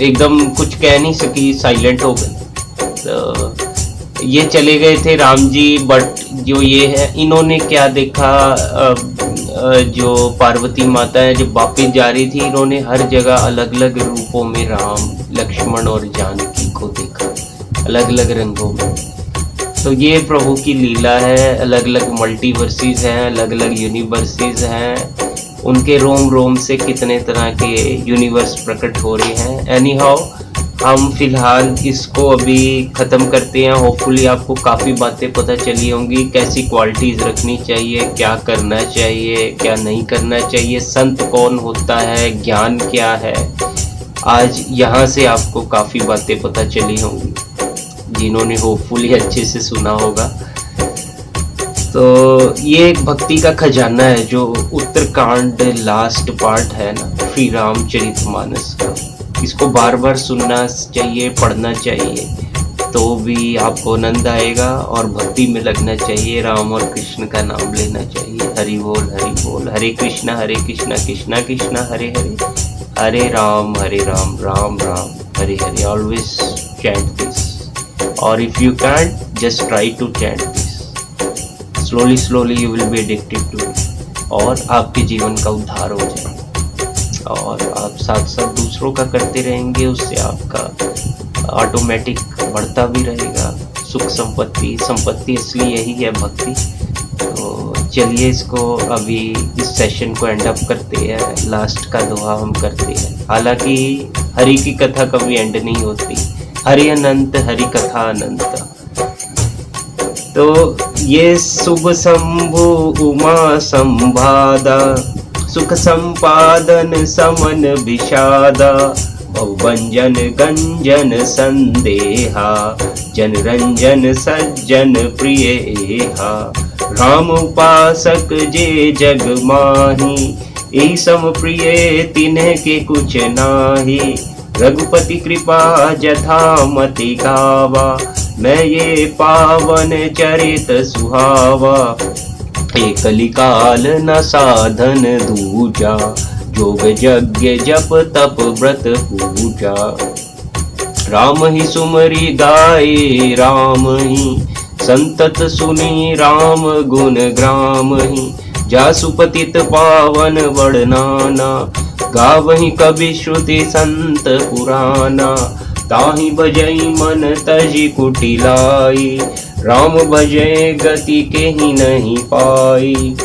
एकदम कुछ कह नहीं सकी, साइलेंट हो गई। तो ये चले गए थे राम जी, बट जो ये है इन्होंने क्या देखा, जो पार्वती माता है जब वापिस जा रही थी, इन्होंने हर जगह अलग अलग रूपों में राम, लक्ष्मण और जानकी को देखा, अलग अलग रंगों में। तो ये प्रभु की लीला है। अलग अलग मल्टीवर्सेस हैं, अलग अलग यूनिवर्सेस हैं, उनके रोम रोम से कितने तरह के यूनिवर्स प्रकट हो रहे हैं। एनी हाउ, हम फिलहाल इसको अभी ख़त्म करते हैं। होपफुली आपको काफ़ी बातें पता चली होंगी, कैसी क्वालिटीज़ रखनी चाहिए, क्या करना चाहिए, क्या नहीं करना चाहिए, संत कौन होता है, ज्ञान क्या है। आज यहाँ से आपको काफ़ी बातें पता चली होंगी जिन्होंने होपफुली अच्छे से सुना होगा। तो ये एक भक्ति का खजाना है जो उत्तरकांड लास्ट पार्ट है ना श्री रामचरितमानस का। इसको बार बार सुनना चाहिए, पढ़ना चाहिए तो भी आपको आनंद आएगा और भक्ति में लगना चाहिए। राम और कृष्ण का नाम लेना चाहिए। हरि बोल, Hare Krishna Krishna Krishna Hare Hare, Hare Ram Ram Ram Hare Hare. Always chant this, और if you can't, just try to chant this. Slowly you will be addicted to it, और आपके जीवन का उद्धार हो जाएगा। और आप साथ साथ दूसरों का करते रहेंगे, उससे आपका ऑटोमेटिक बढ़ता भी रहेगा सुख संपत्ति इसलिए यही है भक्ति। तो चलिए इसको अभी इस सेशन को एंड अप करते हैं। लास्ट का दोहा हम करते हैं। हालांकि हरि की कथा कभी एंड नहीं होती, हरि अनंत, हरि कथा अनंत। तो ये शुभ शंभु उमा संभादा, सुख संपादन समन विषादा, भवभंजन गंजन संदेहा, जन रंजन सज्जन प्रियेहा। राम उपासक जे जग माही, यही सम प्रिय तिन्ह के कुछ नाही। रघुपति कृपा जथा मति गावा, मैं ये पावन चरित सुहावा। एक कलिकाल न साधन दूजा, जोग यज्ञ जप तप व्रत पूजा। राम ही सुमरी गाए राम ही, संतत सुनी राम गुण ग्राम ही। जासु पतित पावन वर्णनाना, गावहि कवि श्रुति संत पुराना। ताहि बजई मन तजि कुटिलाई, राम भजय गति केहि नहीं पाई।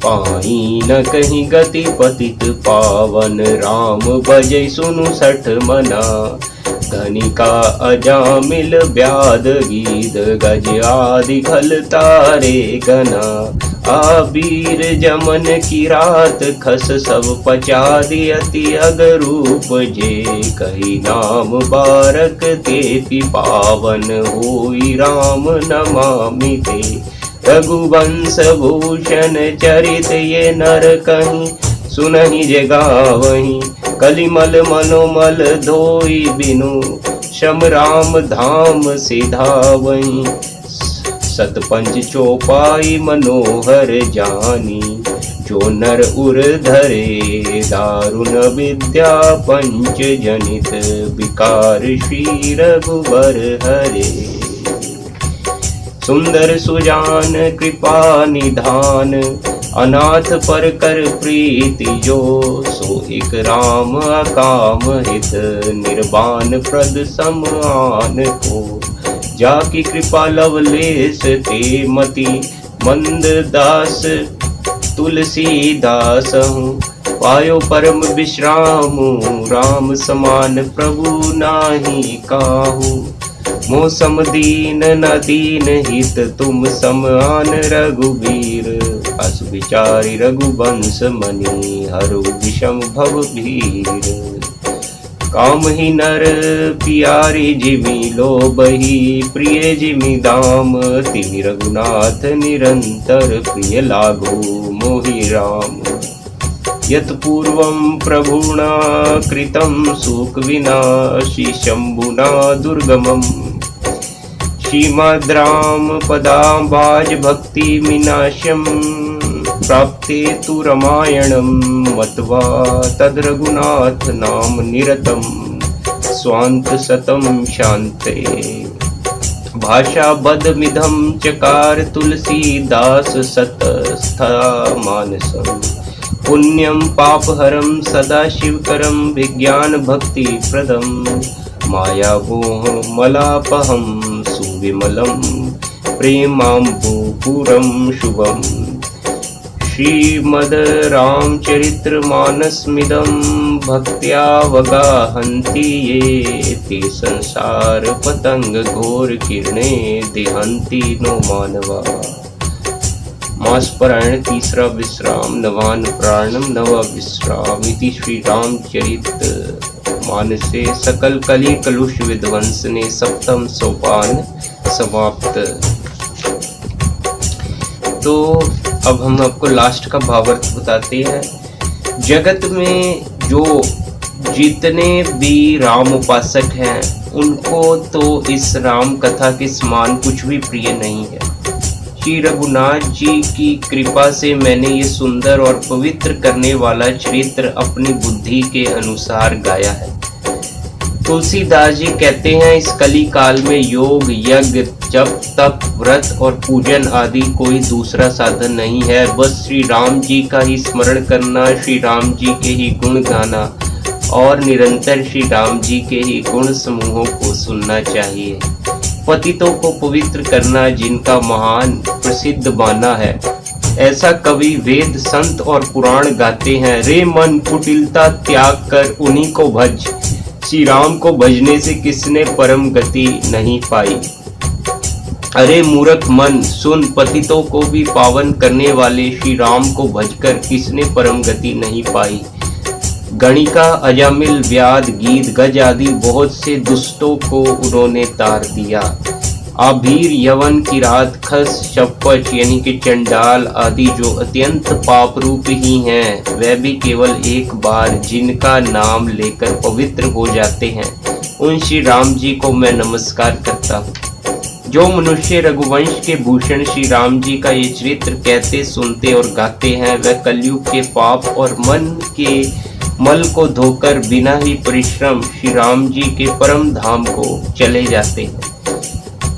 पाई न कहीं गति पतित पावन, राम भजय सुनु सठ मना। धनिका अजामिल व्याध गीत, गज आदि खल तारे गना। आबीर जमन की रात खस, सब पचा दियति अगरूप जे। कही नाम बारक ते पावन, होई राम नमामि ते। रघुवंश भूषण चरित ये नर कहीं, सुनहि जे गावहीं। कलिमल मनोमल धोई बिनु, शम राम धाम सिधावहीं। सतपंच चौपाई मनोहर जानी, जो नर उर धरे। दारुण विद्या पंच जनित, विकार श्री रघुबर हरे। सुंदर सुजान कृपा निधान, अनाथ पर कर प्रीति जो। सो एक राम अकाम हित, निर्वाण प्रद समान को। जाकी कृपा लवलेश ते मति, मंद दास तुलसी दास हूँ। पायो परम विश्राम, राम समान प्रभु नाही काहू। मौसम दीन न दीन हित, तुम समान रघुवीर। अस विचारी रघुवंश मणि, हरु विषम भव भीर। काम ही नर पियारी जिमि लोभहि, प्रिय जिमि दाम। तिमि रघुनाथ निरंतर, प्रिय लागो मोहि राम। यत् पूर्वं प्रभुना कृतं सुख विनाशी, शंभुना दुर्गमम्। श्रीमद्राम पदाम्बाज भक्ति विनाशम्, प्राप्ते तु रामायणं मत्वा। तद् रघुनाथ नाम निरतं, स्वान्त सतं शान्ते। भाषा बदमिधं चकार तुलसीदास, सतस्था मानसम्। पुण्यं पापहरं सदा शिवकरं, विज्ञान भक्ति प्रदम्। माया मोह मलापहं सुविमलं, प्रेमाम्बुपूरं शुभम्। श्रीमद् रामचरित्र मानसमिदं, भक्त्यावगाहन्ति ये। ते संसार पतंग घोर किरणे, देहन्ति नो मानवा। मासपरायण तीसरा विश्राम, नवान प्राणम नवा विश्राम। इति श्री रामचरित मानसे सकल कली कलुष विध्वंसने, सप्तम सोपान समाप्त। तो अब हम आपको लास्ट का भावार्थ बताते हैं। जगत में जो जितने भी राम उपासक हैं, उनको तो इस राम कथा के समान कुछ भी प्रिय नहीं है। श्री रघुनाथ जी की कृपा से मैंने ये सुंदर और पवित्र करने वाला चरित्र अपनी बुद्धि के अनुसार गाया है। तुलसीदास जी कहते हैं, इस कली काल में योग, यज्ञ, जप, तप, व्रत और पूजन आदि कोई दूसरा साधन नहीं है। बस श्री राम जी का ही स्मरण करना, श्री राम जी के ही गुण गाना और निरंतर श्री राम जी के ही गुण समूहों को सुनना चाहिए। पतितों को पवित्र करना जिनका महान प्रसिद्ध माना है, ऐसा कवि, वेद, संत और पुराण गाते हैं। रे मन कुटिलता त्याग कर उन्हीं को भज, श्री राम को भजने से किसने परम गति नहीं पाई। अरे मूर्ख मन सुन, पतितों को भी पावन करने वाले श्री राम को भजकर किसने परम गति नहीं पाई। गणिका, अजामिल, व्याध, गीत, गज आदि बहुत से दुष्टों को उन्होंने तार दिया। आभीर, यवन, किरात, खस, शपच यानी कि चंडाल आदि जो अत्यंत पाप रूप ही हैं, वह भी केवल एक बार जिनका नाम लेकर पवित्र हो जाते हैं, उन श्री राम जी को मैं नमस्कार करता हूँ। जो मनुष्य रघुवंश के भूषण श्री राम जी का ये चरित्र कहते, सुनते और गाते हैं, वह कलयुग के पाप और मन के मल को धोकर बिना ही परिश्रम श्री राम जी के परम धाम को चले जाते हैं।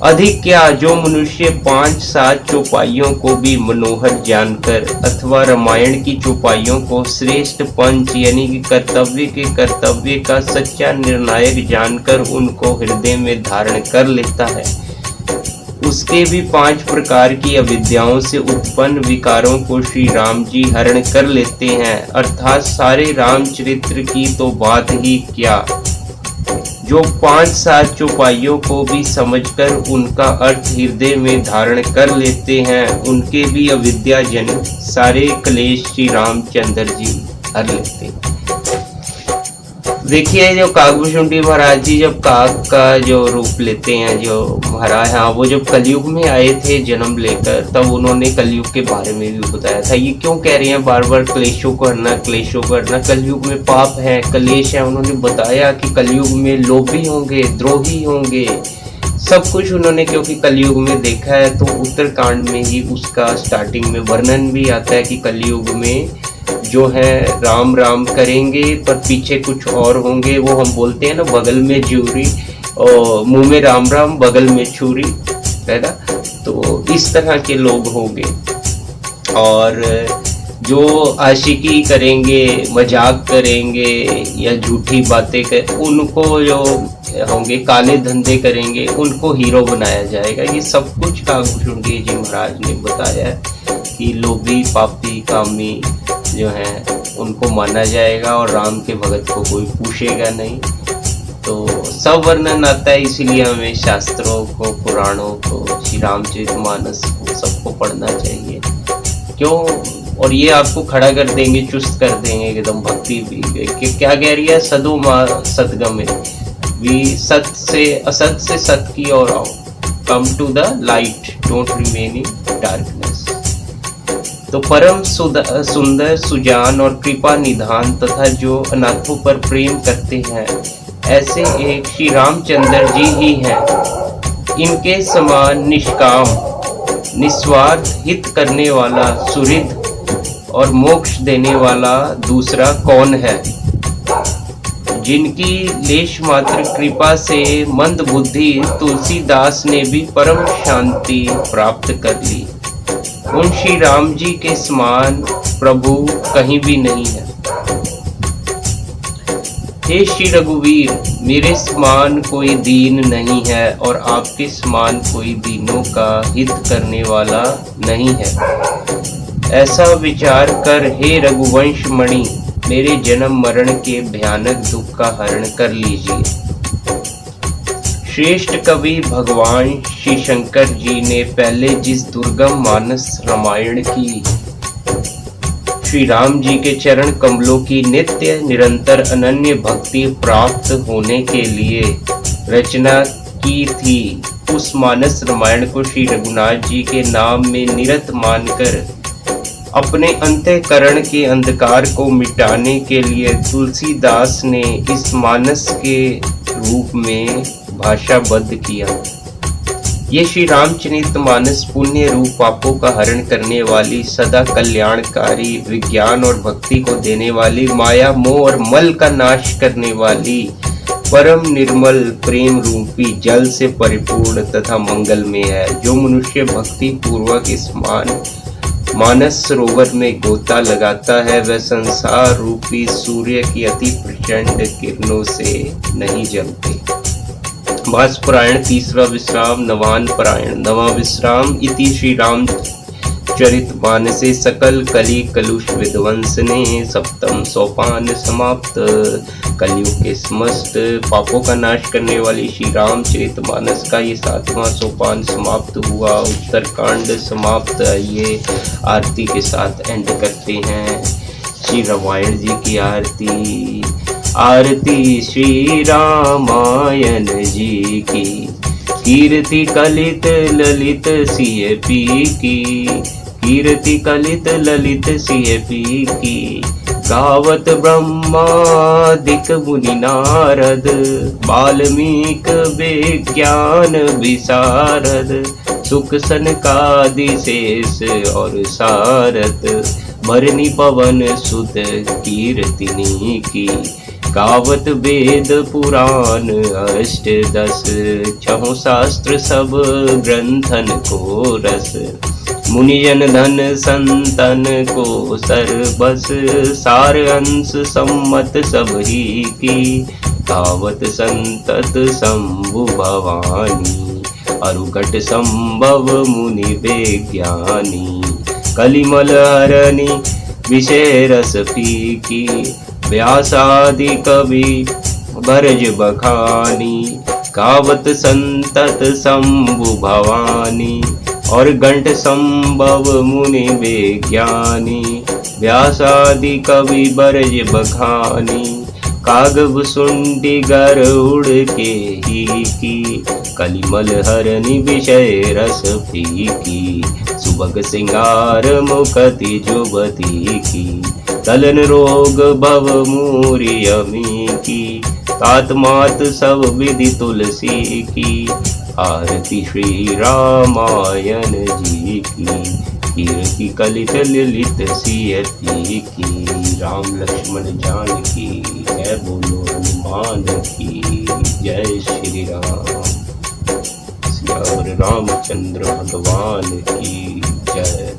अधिक क्या, जो मनुष्य 5-7 चौपाइयों को भी मनोहर जानकर अथवा रामायण की चौपाइयों को श्रेष्ठ पंच यानी कि कर्तव्य के कर्तव्य का सच्चा निर्णायक जानकर उनको हृदय में धारण कर लेता है, उसके भी 5 प्रकार की अविद्याओं से उत्पन्न विकारों को श्री राम जी हरण कर लेते हैं। अर्थात सारे रामचरित्र की तो बात ही क्या, जो 5-7 चौपाइयों को भी समझकर उनका अर्थ हृदय में धारण कर लेते हैं, उनके भी अविद्या जनित सारे क्लेश श्री रामचंद्र जी हर लेते हैं। देखिए, जो काकभूषुंडी महाराज जी जब काक का जो रूप लेते हैं, जो महाराज, हाँ, वो जब कलयुग में आए थे जन्म लेकर, तब उन्होंने कलयुग के बारे में भी बताया था। ये क्यों कह रहे हैं बार बार क्लेशों को हरना, क्लेशों को हरना, कलयुग में पाप है, क्लेश है। उन्होंने बताया कि कलयुग में लोभी होंगे, द्रोही होंगे, सब कुछ उन्होंने, क्योंकि कलयुग में देखा है। तो उत्तरकांड में ही उसका स्टार्टिंग में वर्णन भी आता है कि कलयुग में जो है राम राम करेंगे पर पीछे कुछ और होंगे। वो हम बोलते हैं ना, बगल में जूरी और मुंह में राम राम, बगल में छुरी, है ना। तो इस तरह के लोग होंगे और जो आशिकी करेंगे, मजाक करेंगे या झूठी बातें कर, उनको जो होंगे काले धंधे करेंगे, उनको हीरो बनाया जाएगा। ये सब कुछ काकभूषुंडी जी महाराज ने बताया है कि लोभी, पापी, कामी जो है उनको माना जाएगा और राम के भगत को कोई पूछेगा नहीं। तो सब वर्णन आता है, इसीलिए हमें शास्त्रों को, पुराणों को, श्री रामचरितमानस को सबको पढ़ना चाहिए। क्यों? और ये आपको खड़ा कर देंगे, चुस्त कर देंगे एकदम भक्ति भी। क्या कह रही है, सदो माँ सतगमे, भी सत से असत से सत की ओर आओ, come to the light, don't remain in darkness. तो परम सुंदर, सुजान और कृपा निधान तथा जो अनाथों पर प्रेम करते हैं, ऐसे एक श्री रामचंद्र जी ही हैं। इनके समान निष्काम, निस्वार्थ हित करने वाला, सुहृद और मोक्ष देने वाला दूसरा कौन है। जिनकी लेश मात्र कृपा से मंद बुद्धि तुलसीदास ने भी परम शांति प्राप्त कर ली, उन श्री राम जी के समान प्रभु कहीं भी नहीं है। हे श्री रघुवीर, मेरे समान कोई दीन नहीं है और आपके समान कोई दीनों का हित करने वाला नहीं है। ऐसा विचार कर हे रघुवंश मणि, मेरे जन्म मरण के भयानक दुख का हरण कर लीजिए। श्रेष्ठ कवि भगवान श्री शंकर जी ने पहले जिस दुर्गम मानस रामायण की श्री राम जी के चरण कमलों की नित्य निरंतर अनन्य भक्ति प्राप्त होने के लिए रचना की थी, उस मानस रामायण को श्री रघुनाथ जी के नाम में निरत मानकर अपने अंतःकरण के अंधकार को मिटाने के लिए तुलसीदास ने इस मानस के रूप में भाषाबद्ध किया। ये श्री रामचरितमानस पुण्य रूप पापों का हरण करने वाली, सदा कल्याणकारी, विज्ञान और भक्ति को देने वाली, माया मोह और मल का नाश करने वाली, परम निर्मल प्रेम रूपी जल से परिपूर्ण तथा मंगलमय है। जो मनुष्य भक्ति पूर्वक इस मानस सरोवर में गोता लगाता है, वह संसार रूपी सूर्य की अति प्रचंड किरणों से नहीं जलते। भास्परायण तीसरा विश्राम नवान परायण। नवा विश्राम इति श्री रामचरितमानसे सकल कली कलुष विध्वंसने सप्तम सोपान समाप्त। कलयुग के समस्त पापों का नाश करने वाली श्री रामचरितमानस का ये 7वां सोपान समाप्त हुआ। उत्तरकांड समाप्त। ये आरती के साथ एंड करते हैं। श्री रामायण जी की आरती। आरती श्री रामायण जी की, कीर्ति कलित ललित सिय पी की, कीर्ति कलित ललित सिय पी की। गावत ब्रह्मादिक मुनि नारद, वाल्मीक विज्ञान विशारद। सुख सनकादि शेष और सारद, भरनी पवन सुत कीर्तिनी की। गावत वेद पुराण अष्ट दस, छहों शास्त्र सब ग्रंथन को रस। मुनिजन धन संतन को सर्वस, सार अंश सम्मत सब ही की। गावत संतत शंभु भवानी, अरुघट संभव मुनि विज्ञानी। कलिमल हरणी विषय रस फीकी, व्यासादि कवि भरज बखानी। गावत संतत शंभु भवानी, और घंट संभव मुनि विज्ञानी। व्यासादि कवि भरज बखानी, कागब सुंडी गरुड़ के ही की। कलिमल हरनि विषय रस फीकी, सुबग सिंगार मुखति जुबती की। तलन रोग भव मूरी अमी की, तात मात सब विधि तुलसी की। आरती श्री रामायण जी की, कीर्ति कलित ललित सियती की। राम लक्ष्मण जानकी जय, बोलो हनुमान की जय। श्री राम सियावर रामचंद्र भगवान की जय।